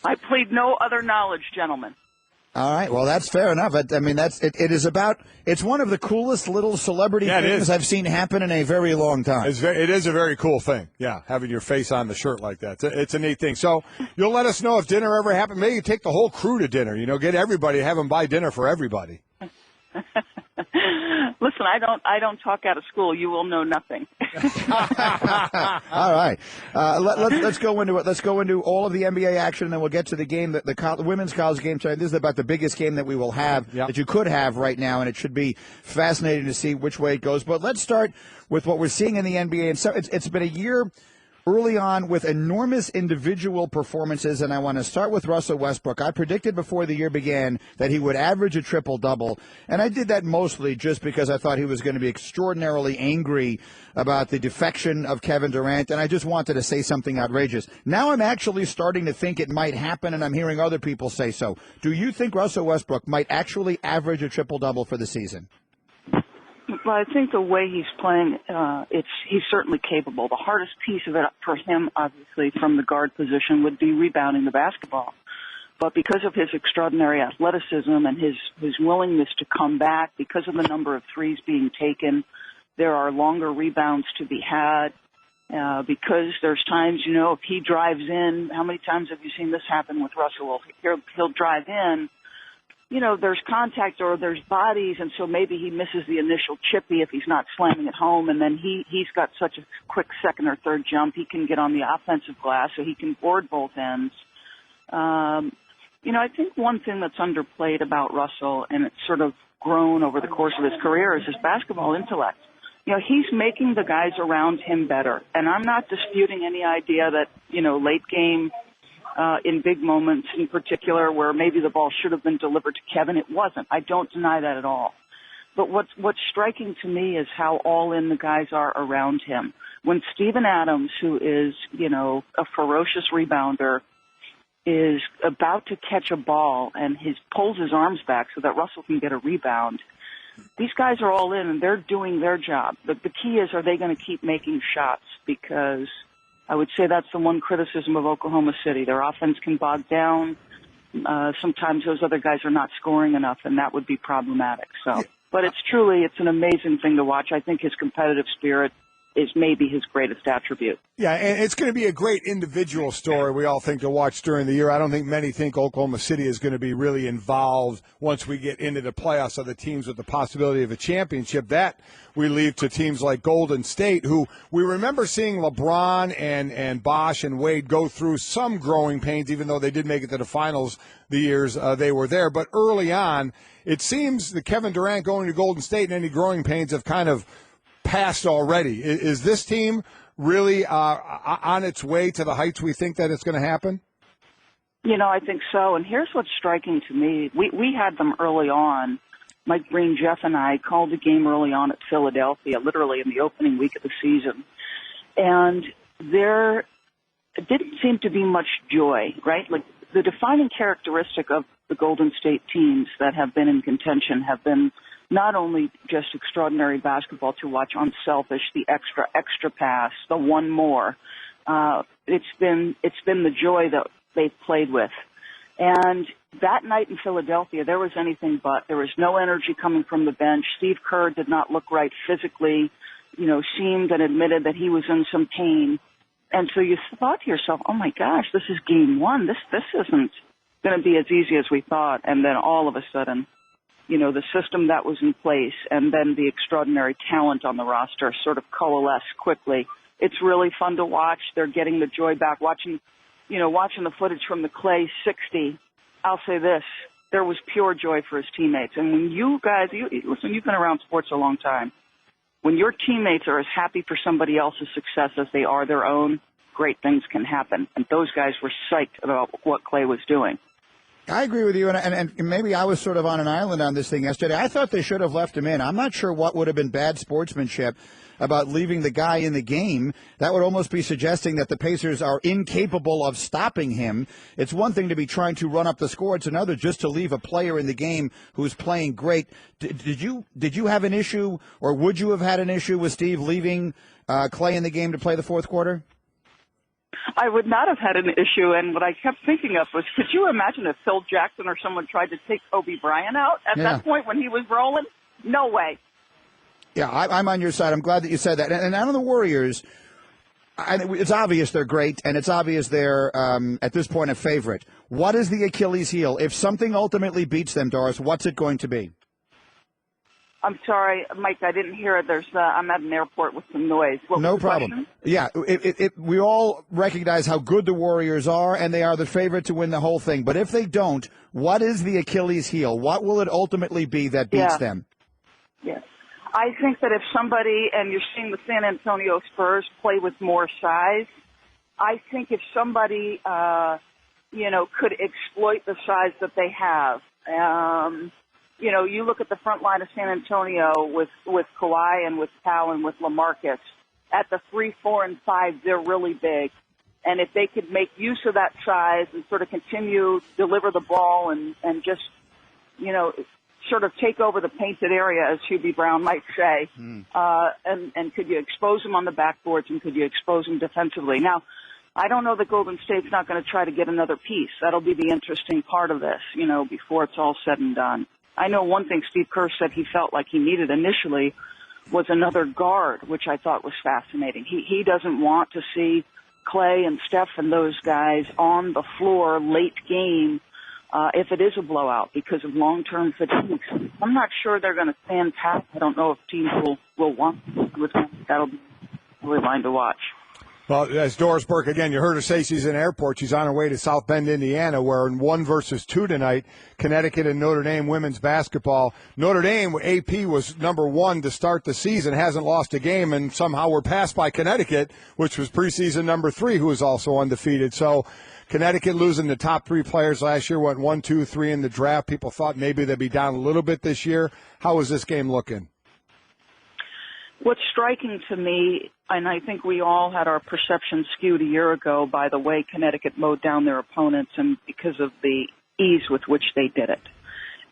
S11: I plead no other knowledge, gentlemen.
S4: All right. Well, that's fair enough. I mean, it's one of the coolest little celebrity things I've seen happen in a very long time.
S5: It is a very cool thing. Yeah. Having your face on the shirt like that. It's a neat thing. So you'll let us know if dinner ever happened. Maybe you take the whole crew to dinner, get everybody, have them buy dinner for everybody.
S11: Listen, I don't talk out of school. You will know nothing.
S4: All right. Let's go into it. Let's go into all of the NBA action, and then we'll get to the game, the women's college game. This is about the biggest game that we will have, that you could have right now, and it should be fascinating to see which way it goes. But let's start with what we're seeing in the NBA. And so it's been a year early on with enormous individual performances, and I want to start with Russell Westbrook. I predicted before the year began that he would average a triple-double, and I did that mostly just because I thought he was going to be extraordinarily angry about the defection of Kevin Durant, and I just wanted to say something outrageous. Now I'm actually starting to think it might happen, and I'm hearing other people say so. Do you think Russell Westbrook might actually average a triple-double for the season?
S11: Well, I think the way he's playing, he's certainly capable. The hardest piece of it for him, obviously, from the guard position would be rebounding the basketball. But because of his extraordinary athleticism and his willingness to come back, because of the number of threes being taken, there are longer rebounds to be had. Because there's times, if he drives in, how many times have you seen this happen with Russell? He'll drive in. There's contact or there's bodies, and so maybe he misses the initial chippy if he's not slamming it home, and then he's got such a quick second or third jump, he can get on the offensive glass, so he can board both ends. I think one thing that's underplayed about Russell, and it's sort of grown over the course of his career, is his basketball intellect. He's making the guys around him better, and I'm not disputing any idea that, late game, in big moments in particular where maybe the ball should have been delivered to Kevin. It wasn't. I don't deny that at all. But what's striking to me is how all in the guys are around him. When Steven Adams, who is, a ferocious rebounder, is about to catch a ball and pulls his arms back so that Russell can get a rebound, these guys are all in and they're doing their job. But the key is, are they going to keep making shots? Because I would say that's the one criticism of Oklahoma City. Their offense can bog down. Sometimes those other guys are not scoring enough, and that would be problematic. But it's an amazing thing to watch. I think his competitive spirit is maybe his greatest attribute.
S5: Yeah, and it's going to be a great individual story we all think to watch during the year. I don't think many think Oklahoma City is going to be really involved once we get into the playoffs of the teams with the possibility of a championship. That we leave to teams like Golden State, who we remember seeing LeBron and Bosh and Wade go through some growing pains, even though they did make it to the finals the years they were there. But early on, it seems that Kevin Durant going to Golden State and any growing pains have kind of passed already. Is this team really on its way to the heights we think that it's going to happen?
S11: I think so. And here's what's striking to me. We had them early on. Mike Green, Jeff, and I called the game early on at Philadelphia, literally in the opening week of the season. And there didn't seem to be much joy, right? Like the defining characteristic of the Golden State teams that have been in contention have been not only just extraordinary basketball to watch, unselfish, the extra pass, the one more. It's been the joy that they've played with. And that night in Philadelphia, there was anything but. There was no energy coming from the bench. Steve Kerr did not look right physically, seemed and admitted that he was in some pain. And so you thought to yourself, oh my gosh, this is game one. This isn't going to be as easy as we thought. And then all of a sudden, the system that was in place and then the extraordinary talent on the roster sort of coalesce quickly. It's really fun to watch. They're getting the joy back. Watching the footage from the Clay 60, I'll say this, there was pure joy for his teammates. And when you guys, listen, you've been around sports a long time. When your teammates are as happy for somebody else's success as they are their own, great things can happen. And those guys were psyched about what Clay was doing.
S4: I agree with you, and maybe I was sort of on an island on this thing yesterday. I thought they should have left him in. I'm not sure what would have been bad sportsmanship about leaving the guy in the game. That would almost be suggesting that the Pacers are incapable of stopping him. It's one thing to be trying to run up the score. It's another just to leave a player in the game who's playing great. Did you have an issue, or would you have had an issue with Steve leaving Clay in the game to play the fourth quarter?
S11: I would not have had an issue, and what I kept thinking of was, could you imagine if Phil Jackson or someone tried to take Kobe Bryant out at that point when he was rolling? No way.
S4: Yeah, I'm on your side. I'm glad that you said that. And out of the Warriors, it's obvious they're great, and it's obvious they're, at this point, a favorite. What is the Achilles heel? If something ultimately beats them, Doris, what's it going to be?
S11: I'm sorry, Mike, I didn't hear it. I'm at an airport with some noise.
S4: No problem. Yeah, we all recognize how good the Warriors are, and they are the favorite to win the whole thing. But if they don't, what is the Achilles heel? What will it ultimately be that beats them?
S11: Yes. I think that if somebody, and you're seeing the San Antonio Spurs play with more size, I think if somebody, could exploit the size that they have, you look at the front line of San Antonio with Kawhi and with Powell and with LaMarcus. At the 3, 4, and 5, they're really big. And if they could make use of that size and sort of continue to deliver the ball and just, sort of take over the painted area, as Hubie Brown might say, and could you expose them on the backboards and could you expose them defensively? Now, I don't know that Golden State's not going to try to get another piece. That'll be the interesting part of this, before it's all said and done. I know one thing Steve Kerr said he felt like he needed initially was another guard, which I thought was fascinating. He doesn't want to see Clay and Steph and those guys on the floor late game if it is a blowout because of long-term fatigue. I'm not sure they're going to stand pat. I don't know if teams will want to. That'll be really fun to watch.
S5: Well, as Doris Burke, again, you heard her say she's in an airport. She's on her way to South Bend, Indiana, where in 1 versus 2 tonight, Connecticut and Notre Dame women's basketball. Notre Dame, AP was number 1 to start the season, hasn't lost a game, and somehow we're passed by Connecticut, which was preseason number 3, who was also undefeated. So Connecticut losing the top 3 players last year, went 1, 2, 3 in the draft. People thought maybe they'd be down a little bit this year. How is this game looking?
S11: What's striking to me, and I think we all had our perception skewed a year ago by the way Connecticut mowed down their opponents and because of the ease with which they did it.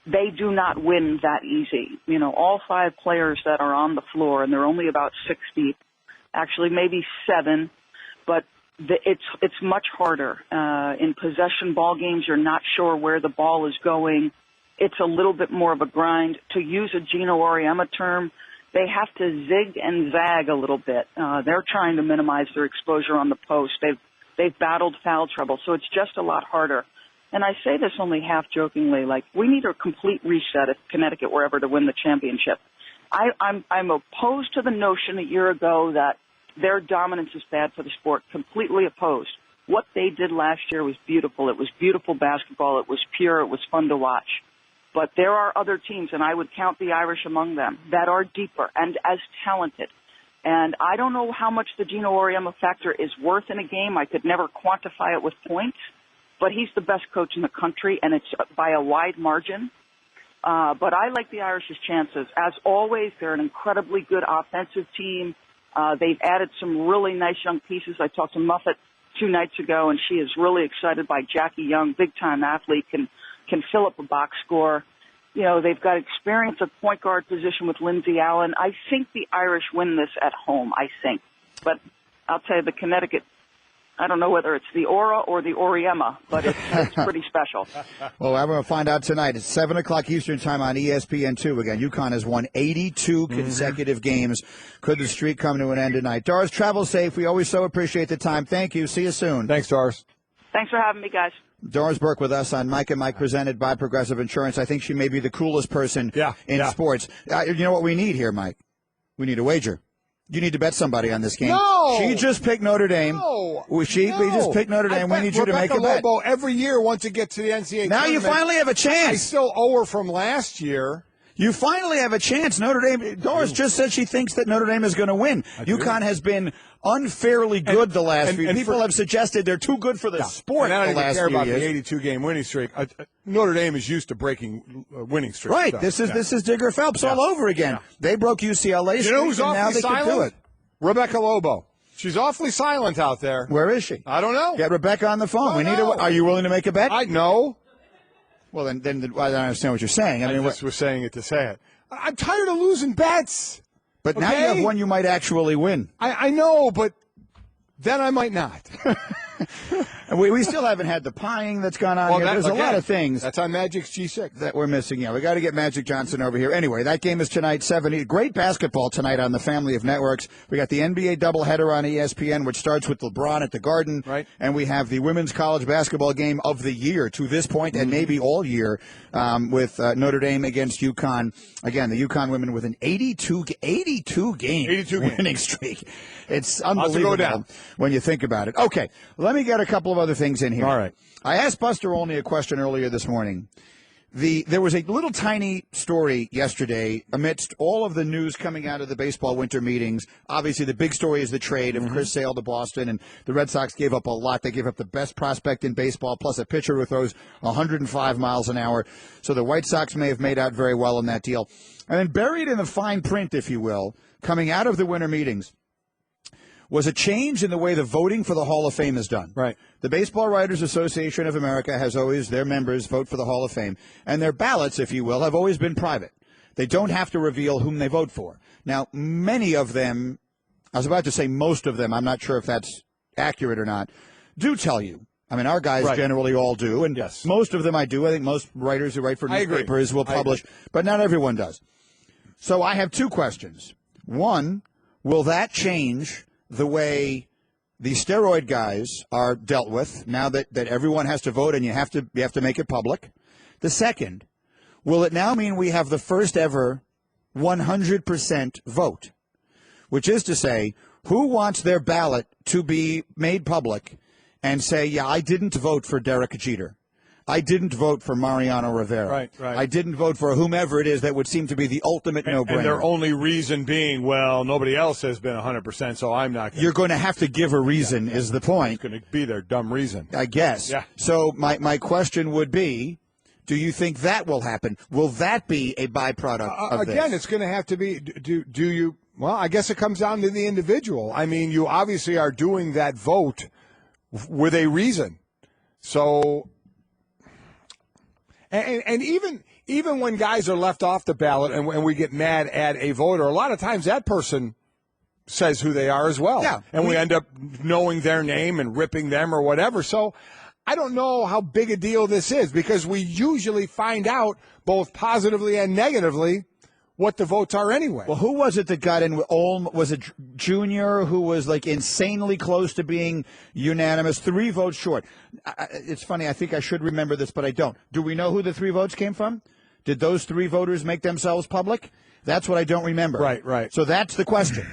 S11: They do not win that easy. All 5 players that are on the floor, and they're only about 6 deep, actually maybe 7, but it's much harder. In possession ball games, you're not sure where the ball is going. It's a little bit more of a grind. To use a Gino Auriemma term, they have to zig and zag a little bit. They're trying to minimize their exposure on the post. They've battled foul trouble, so it's just a lot harder. And I say this only half jokingly, like we need a complete reset if Connecticut were ever to win the championship. I'm opposed to the notion a year ago that their dominance is bad for the sport. Completely opposed. What they did last year was beautiful. It was beautiful basketball. It was pure. It was fun to watch. But there are other teams, and I would count the Irish among them, that are deeper and as talented. And I don't know how much the Gino Auriemma factor is worth in a game. I could never quantify it with points. But he's the best coach in the country, and it's by a wide margin. But I like the Irish's chances. As always, they're an incredibly good offensive team. They've added some really nice young pieces. I talked to Muffet 2 nights ago, and she is really excited by Jackie Young, big-time athlete, can fill up a box score. You know, they've got experience at point guard position with Lindsay Allen. I think the Irish win this at home, I think. But I'll tell you, the Connecticut, I don't know whether it's the Aura or the Oriema, but it's pretty special.
S4: Well, I'm going to find out tonight. It's 7 o'clock Eastern time on ESPN2. Again, UConn has won 82 consecutive games. Could the streak come to an end tonight? Doris, travel safe. We always so appreciate the time. Thank you. See you soon.
S5: Thanks, Doris.
S11: Thanks for having me, guys.
S4: Doris Burke with us on Mike and Mike, presented by Progressive Insurance. I think she may be the coolest person in sports. You know what we need here, Mike? We need a wager. You need to bet somebody on this game.
S5: No!
S4: She just picked Notre Dame.
S5: No!
S4: We just picked Notre Dame. We need you to make a bet.
S5: Lobo every year once it gets to the NCAA
S4: now
S5: tournament.
S4: you finally have a chance.
S5: I still owe her from last year.
S4: You finally have a chance. Notre Dame. Doris just said she thinks that Notre Dame is going to win. UConn has been unfairly good the last few. People have suggested they're too good for the sport.
S5: And I don't
S4: the
S5: even
S4: last
S5: care
S4: few
S5: about
S4: years.
S5: the 82-game winning streak. Notre Dame is used to breaking winning streaks.
S4: Right.
S5: So,
S4: This is Digger Phelps all over again. They broke UCLA's
S5: you know who's
S4: streak, and now
S5: awfully
S4: they can do
S5: silent?
S4: it.
S5: Rebecca Lobo. She's awfully silent out there.
S4: Where is she?
S5: I don't know.
S4: Get Rebecca on the phone.
S5: Oh,
S4: We need. Are you willing to make a bet?
S5: No.
S4: Well, then I don't understand what you're saying.
S5: I just was saying it to say it. I'm tired of losing bets.
S4: But now you have one you might actually win.
S5: I know, but then I might not.
S4: And we still haven't had the pieing that's gone on here. There's a lot of things.
S5: That's on Magic's G6.
S4: That we're missing. Yeah, we got to get Magic Johnson over here. Anyway, that game is tonight, 7. Great basketball tonight on the family of networks. We got the NBA doubleheader on ESPN, which starts with LeBron at the Garden.
S5: Right.
S4: And we have the women's college basketball game of the year to this point, and maybe all year, with Notre Dame against UConn. Again, the UConn women with an 82 game winning streak. It's unbelievable when you think about it. Okay, let me get a couple of other things in here.
S5: All right.
S4: I asked Buster Olney a question earlier this morning. There was a little tiny story yesterday amidst all of the news coming out of the baseball winter meetings. Obviously, the big story is the trade of Chris Sale to Boston, and the Red Sox gave up a lot. They gave up the best prospect in baseball, plus a pitcher who throws 105 miles an hour. So the White Sox may have made out very well in that deal. And then buried in the fine print, if you will, coming out of the winter meetings, was a change in the way the voting for the Hall of Fame is done.
S5: Right.
S4: The Baseball Writers Association of America has always, their members vote for the Hall of Fame, and their ballots, if you will, have always been private. They don't have to reveal whom they vote for. Now, many of them, I was about to say most of them, I'm not sure if that's accurate or not, do tell you. I mean, our guys generally all do, and most of them I do. I think most writers who write for newspapers will publish, but not everyone does. So I have two questions. One, will that change the way the steroid guys are dealt with now that everyone has to vote and you have to make it public? The second, will it now mean we have the first ever 100% vote, which is to say, who wants their ballot to be made public and say, yeah, I didn't vote for Derek Jeter. I didn't vote for Mariano Rivera.
S5: Right.
S4: I didn't vote for whomever it is that would seem to be the ultimate no-brainer.
S5: And their only reason being, well, nobody else has been 100%, so I'm not going to.
S4: You're going to have to give a reason is the point.
S5: It's going to be their dumb reason.
S4: I guess.
S5: Yeah.
S4: So my question would be, do you think that will happen? Will that be a byproduct of this?
S5: Again, it's going to have to be, do you, well, I guess it comes down to the individual. I mean, you obviously are doing that vote with a reason. So, and even when guys are left off the ballot and we get mad at a voter, a lot of times that person says who they are as well.
S4: Yeah.
S5: And we end up knowing their name and ripping them or whatever. So I don't know how big a deal this is because we usually find out both positively and negatively what the votes are anyway.
S4: Well, who was it that got in? Was it Junior who was like insanely close to being unanimous? 3 votes short. It's funny. I think I should remember this, but I don't. Do we know who the 3 votes came from? Did those 3 voters make themselves public? That's what I don't remember.
S5: Right.
S4: So that's the question.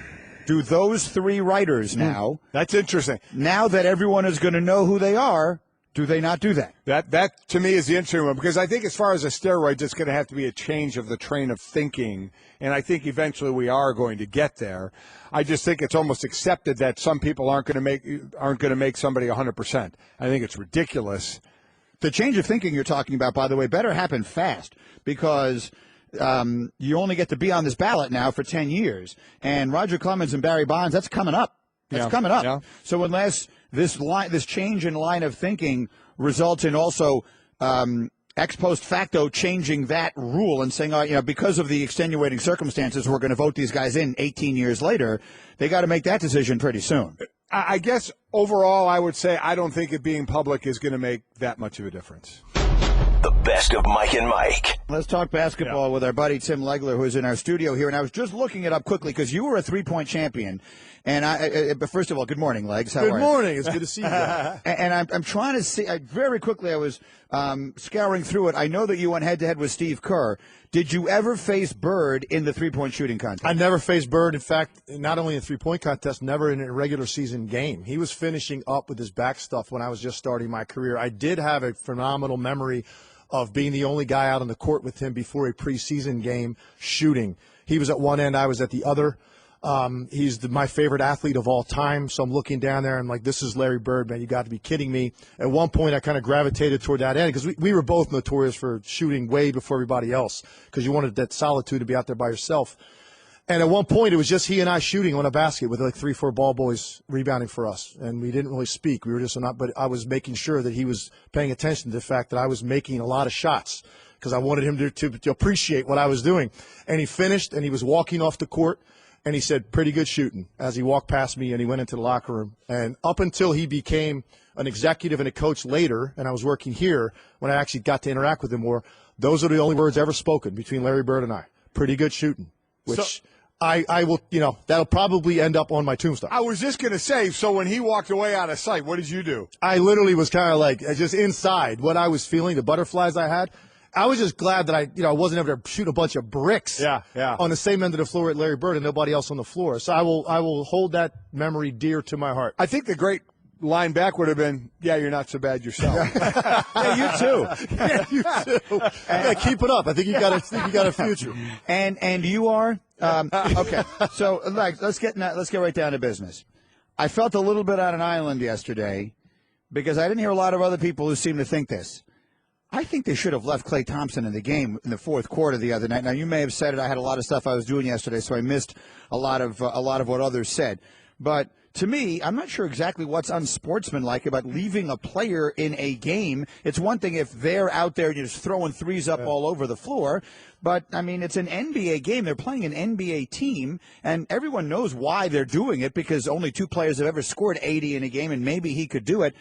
S4: Do those 3 writers now?
S5: That's interesting.
S4: Now that everyone is going to know who they are, do they not do that?
S5: That to me is the interesting one because I think as far as a steroid, it's going to have to be a change of the train of thinking, and I think eventually we are going to get there. I just think it's almost accepted that some people aren't going to make somebody 100%. I think it's ridiculous.
S4: The change of thinking you're talking about, by the way, better happen fast because you only get to be on this ballot now for 10 years, and Roger Clemens and Barry Bonds, that's coming up. That's coming up.
S5: Yeah.
S4: So unless this change in line of thinking results in also ex post facto changing that rule and saying, because of the extenuating circumstances, we're going to vote these guys in 18 years later. They got to make that decision pretty soon.
S5: I guess overall, I would say I don't think it being public is going to make that much of a difference.
S3: The best of Mike and Mike.
S4: Let's talk basketball with our buddy Tim Legler, who's in our studio here. And I was just looking it up quickly because you were a three-point champion. And but first of all, good morning, Legs. How are you?
S12: Good morning. It's good to see you guys.
S4: And I'm trying to see, very quickly, I was scouring through it. I know that you went head-to-head with Steve Kerr. Did you ever face Bird in the three-point shooting contest?
S12: I never faced Bird. In fact, not only in a three-point contest, never in a regular season game. He was finishing up with his back stuff when I was just starting my career. I did have a phenomenal memory of being the only guy out on the court with him before a preseason game shooting. He was at one end, I was at the other. He's my favorite athlete of all time, so I'm looking down there and I'm like, this is Larry Bird, man. You got to be kidding me. At one point, I kind of gravitated toward that end because we were both notorious for shooting way before everybody else because you wanted that solitude to be out there by yourself. And at one point, it was just he and I shooting on a basket with like 3-4 ball boys rebounding for us. And we didn't really speak. We were just not, but I was making sure that he was paying attention to the fact that I was making a lot of shots because I wanted him to appreciate what I was doing. And he finished and he was walking off the court. And he said, pretty good shooting, as he walked past me and he went into the locker room. And up until he became an executive and a coach later, and I was working here, when I actually got to interact with him more, those are the only words ever spoken between Larry Bird and I. Pretty good shooting, which I will, that'll probably end up on my tombstone.
S5: I was just going to say, so when he walked away out of sight, what did you do?
S12: I literally was kind of like, just inside what I was feeling, the butterflies I had. I was just glad that I wasn't able to shoot a bunch of bricks on the same end of the floor at Larry Bird and nobody else on the floor. So I will hold that memory dear to my heart.
S5: I think the great line back would have been, yeah, you're not so bad yourself.
S12: Yeah, you too. Yeah, you too. Yeah, keep it up. I think you got a future.
S4: And you are? Okay. So let's get right down to business. I felt a little bit on an island yesterday because I didn't hear a lot of other people who seem to think this. I think they should have left Klay Thompson in the game in the fourth quarter the other night. Now, you may have said it. I had a lot of stuff I was doing yesterday, so I missed a lot of what others said. But to me, I'm not sure exactly what's unsportsmanlike about leaving a player in a game. It's one thing if they're out there just throwing threes up all over the floor. But, I mean, it's an NBA game. They're playing an NBA team, and everyone knows why they're doing it because only two players have ever scored 80 in a game, and maybe he could do it.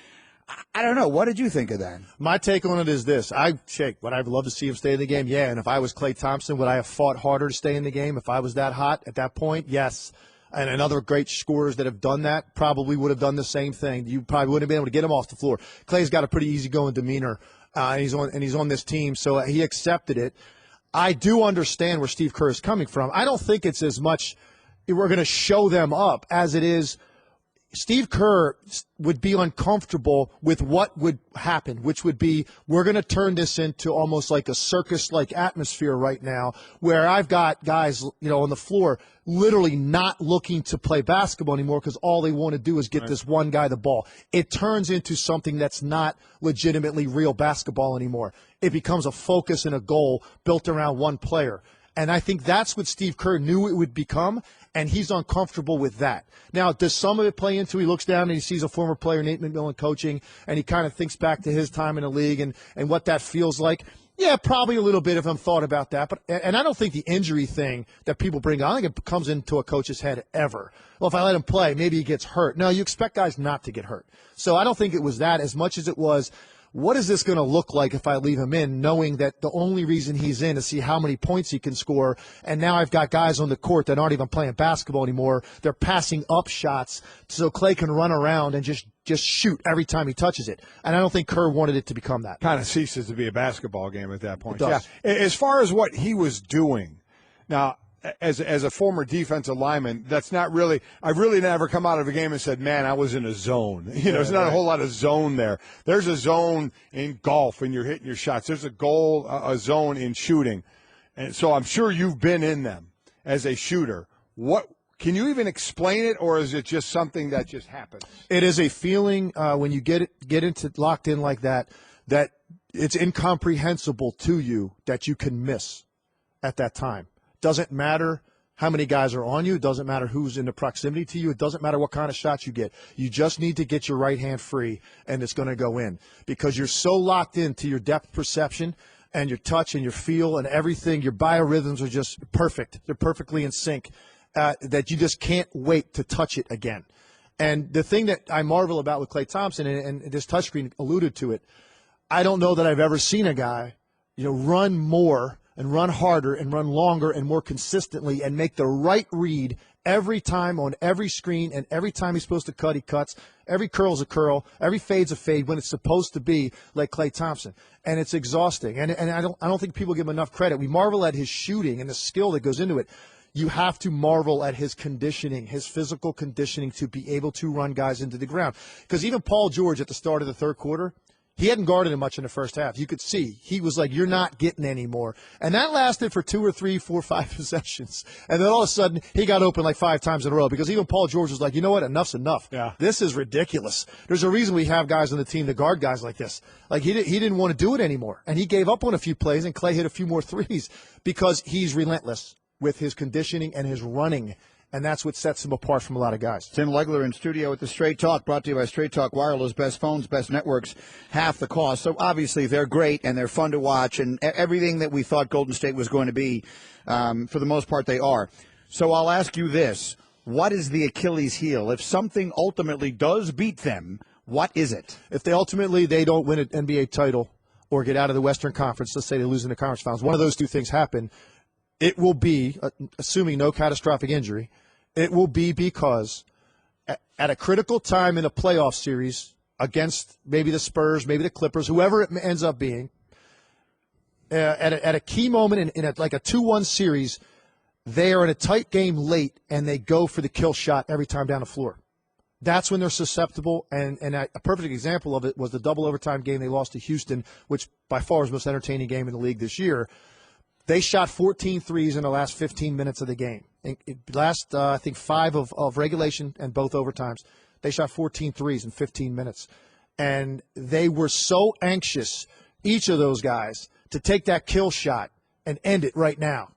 S4: I don't know. What did you think of that?
S12: My take on it is this. Would I love to see him stay in the game? Yeah. And if I was Klay Thompson, would I have fought harder to stay in the game if I was that hot at that point? Yes. And other great scorers that have done that probably would have done the same thing. You probably wouldn't have been able to get him off the floor. Klay's got a pretty easygoing demeanor, and he's on this team, so he accepted it. I do understand where Steve Kerr is coming from. I don't think it's as much we're going to show them up as it is Steve Kerr would be uncomfortable with what would happen, which would be we're going to turn this into almost like a circus-like atmosphere right now where I've got guys, on the floor literally not looking to play basketball anymore because all they want to do is get this one guy the ball. It turns into something that's not legitimately real basketball anymore. It becomes a focus and a goal built around one player. And I think that's what Steve Kerr knew it would become, and he's uncomfortable with that. Now, does some of it play into he looks down and he sees a former player, Nate McMillan, coaching, and he kind of thinks back to his time in the league and what that feels like? Yeah, probably a little bit of him thought about that. And I don't think the injury thing that people bring on, I think it comes into a coach's head ever. Well, if I let him play, maybe he gets hurt. No, you expect guys not to get hurt. So I don't think it was that as much as it was, what is this going to look like if I leave him in, knowing that the only reason he's in is to see how many points he can score, and now I've got guys on the court that aren't even playing basketball anymore. They're passing up shots so Klay can run around and just shoot every time he touches it. And I don't think Kerr wanted it to become that.
S5: Kind of ceases to be a basketball game at that point.
S12: It does.
S5: Yeah. As far as what he was doing, now, as a former defensive lineman, that's not really – I've really never come out of a game and said, man, I was in a zone. There's not a whole lot of zone there. There's a zone in golf when you're hitting your shots. There's a zone in shooting. And so I'm sure you've been in them as a shooter. What can you even explain it, or is it just something that just happens?
S12: It is a feeling when you get into locked in like that it's incomprehensible to you that you can miss at that time. Doesn't matter how many guys are on you. It doesn't matter who's in the proximity to you. It doesn't matter what kind of shots you get. You just need to get your right hand free, and it's going to go in because you're so locked into your depth perception and your touch and your feel and everything. Your biorhythms are just perfect. They're perfectly in sync that you just can't wait to touch it again. And the thing that I marvel about with Klay Thompson, and this touchscreen alluded to it, I don't know that I've ever seen a guy, run more and run harder and run longer and more consistently and make the right read every time on every screen, and every time he's supposed to cut, he cuts. Every curl's a curl, every fade's a fade when it's supposed to be like Klay Thompson. And it's exhausting. And I don't think people give him enough credit. We marvel at his shooting and the skill that goes into it. You have to marvel at his conditioning, his physical conditioning to be able to run guys into the ground. Because even Paul George at the start of the third quarter, he hadn't guarded him much in the first half. You could see. He was like, you're not getting any more. And that lasted for 2 or 3, 4, 5 possessions. And then all of a sudden, he got open like 5 times in a row because even Paul George was like, you know what, enough's enough.
S5: Yeah.
S12: This is ridiculous. There's a reason we have guys on the team that guard guys like this. Like, he didn't want to do it anymore. And he gave up on a few plays, and Klay hit a few more threes because he's relentless with his conditioning and his running. And that's what sets him apart from a lot of guys.
S4: Tim Legler in studio with the Straight Talk, brought to you by Straight Talk Wireless. Best phones, best networks, half the cost. So obviously they're great and they're fun to watch, and everything that we thought Golden State was going to be, for the most part, they are. So I'll ask you this. What is the Achilles heel? If something ultimately does beat them, what is it?
S12: If they don't win an NBA title or get out of the Western Conference, let's say they lose in the conference finals, one of those two things happen, it will be, assuming no catastrophic injury, it will be because at a critical time in a playoff series against maybe the Spurs, maybe the Clippers, whoever it ends up being, at a key moment in like a 2-1 series, they are in a tight game late and they go for the kill shot every time down the floor. That's when they're susceptible, and a perfect example of it was the double overtime game they lost to Houston, which by far is the most entertaining game in the league this year. They shot 14 threes in the last 15 minutes of the game. I think 5 of regulation and both overtimes. They shot 14 threes in 15 minutes. And they were so anxious, each of those guys, to take that kill shot and end it right now,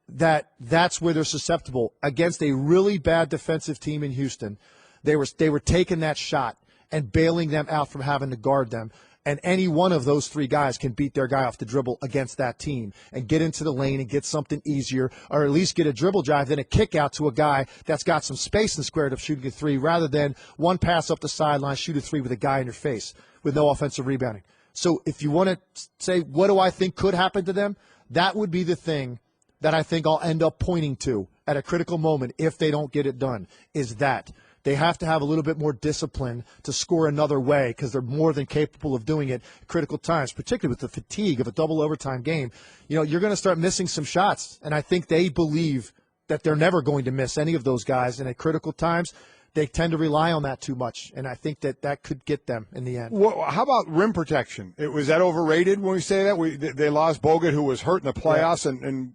S12: that's where they're susceptible. Against a really bad defensive team in Houston, they were taking that shot and bailing them out from having to guard them. And any one of those 3 guys can beat their guy off the dribble against that team and get into the lane and get something easier, or at least get a dribble drive, then a kick out to a guy that's got some space and squared up shooting a 3, rather than one pass up the sideline, shoot a 3 with a guy in your face with no offensive rebounding. So if you want to say, what do I think could happen to them? That would be the thing that I think I'll end up pointing to at a critical moment if they don't get it done, is that they have to have a little bit more discipline to score another way, because they're more than capable of doing it at critical times, particularly with the fatigue of a double overtime game. You're going to start missing some shots, and I think they believe that they're never going to miss any of those guys, and at critical times, they tend to rely on that too much, and I think that could get them in the end.
S5: Well, how about rim protection? Was that overrated when we say that? They lost Bogut, who was hurt in the playoffs, and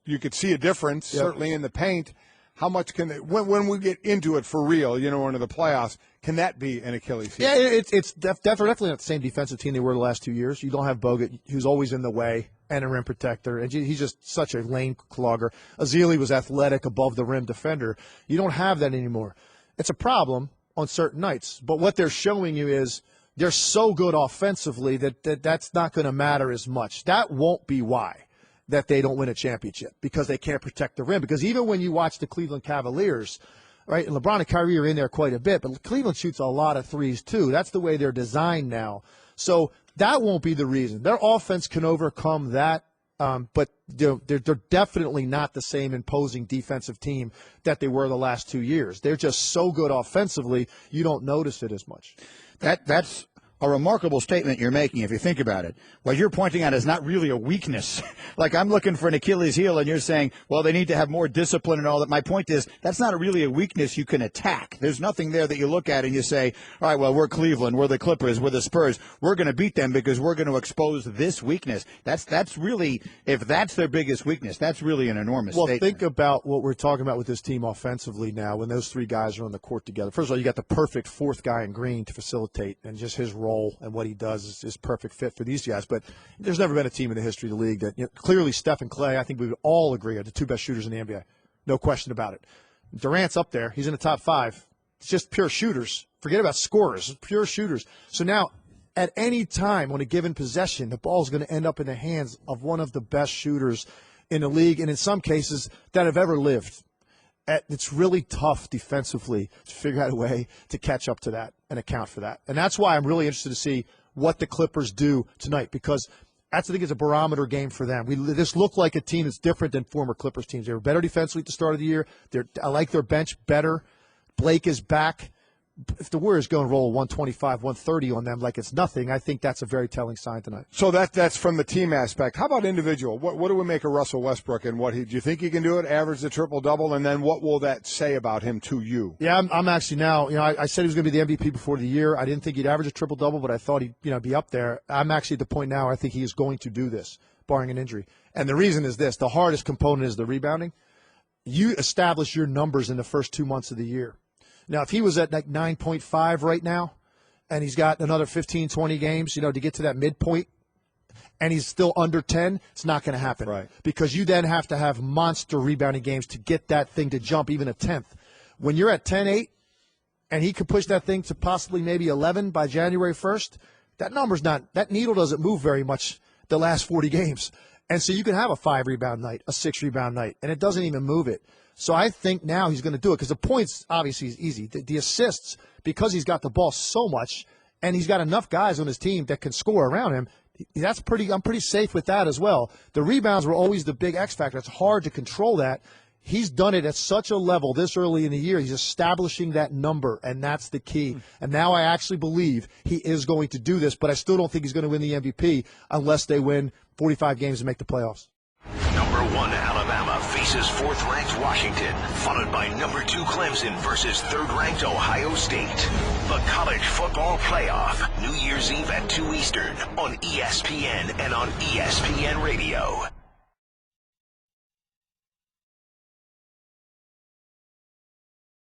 S5: you could see a difference, certainly in the paint. How much can they, when we get into it for real, into the playoffs, can that be an Achilles heel?
S12: Yeah, it's definitely not the same defensive team they were the last 2 years. You don't have Bogut, who's always in the way, and a rim protector, and he's just such a lane clogger. Azili was athletic, above the rim defender. You don't have that anymore. It's a problem on certain nights, but what they're showing you is they're so good offensively that's not going to matter as much. That won't be why that they don't win a championship, because they can't protect the rim. Because even when you watch the Cleveland Cavaliers, right, and LeBron and Kyrie are in there quite a bit, but Cleveland shoots a lot of threes too. That's the way they're designed now. So that won't be the reason. Their offense can overcome that, but they're definitely not the same imposing defensive team that they were the last 2 years. They're just so good offensively, you don't notice it as much.
S4: That's a remarkable statement you're making if you think about it. What you're pointing out is not really a weakness. Like, I'm looking for an Achilles heel, and you're saying, well, they need to have more discipline and all that. My point is, that's not really a weakness you can attack. There's nothing there that you look at and you say, all right, well, we're Cleveland, we're the Clippers, we're the Spurs. We're going to beat them because we're going to expose this weakness. That's really, if that's their biggest weakness, that's really an enormous statement.
S12: Think about what we're talking about with this team offensively now when those 3 guys are on the court together. First of all, you got the perfect 4th guy in Green to facilitate, and just his role and what he does is perfect fit for these guys. But there's never been a team in the history of the league that, clearly Steph and Klay, I think we would all agree, are the 2 best shooters in the NBA. No question about it. Durant's up there. He's in the top 5. It's just pure shooters. Forget about scorers. It's pure shooters. So now, at any time on a given possession, the ball is going to end up in the hands of one of the best shooters in the league, and in some cases that have ever lived. It's really tough defensively to figure out a way to catch up to that and account for that. And that's why I'm really interested to see what the Clippers do tonight, because I think it's a barometer game for them. This looked like a team that's different than former Clippers teams. They were better defensively at the start of the year. I like their bench better. Blake is back. If the Warriors go and roll 125, 130 on them like it's nothing, I think that's a very telling sign tonight.
S5: So that's from the team aspect. How about individual? What do we make of Russell Westbrook, and do you think he can do it, average the triple-double, and then what will that say about him to you?
S12: Yeah, I'm actually now, I said he was going to be the MVP before the year. I didn't think he'd average a triple-double, but I thought he'd be up there. I'm actually at the point now I think he is going to do this, barring an injury. And the reason is this. The hardest component is the rebounding. You establish your numbers in the first 2 months of the year. Now, if he was at like 9.5 right now, and he's got another 15, 20 games, to get to that midpoint, and he's still under 10, it's not going to happen.
S5: Right.
S12: Because you then have to have monster rebounding games to get that thing to jump even a tenth. When you're at 10-8, and he could push that thing to possibly maybe 11 by January 1st, that needle doesn't move very much the last 40 games. And so you can have a 5-rebound night, a 6-rebound night, and it doesn't even move it. So I think now he's going to do it, because the points obviously is easy. The assists, because he's got the ball so much, and he's got enough guys on his team that can score around him. I'm pretty safe with that as well. The rebounds were always the big X factor. It's hard to control that. He's done it at such a level this early in the year. He's establishing that number, and that's the key. And now I actually believe he is going to do this, but I still don't think he's going to win the MVP unless they win 45 games and make the playoffs.
S3: Number 1 Alabama faces 4th-ranked Washington, followed by number 2 Clemson versus 3rd-ranked Ohio State. The College Football Playoff, New Year's Eve at 2 Eastern on ESPN and on ESPN Radio.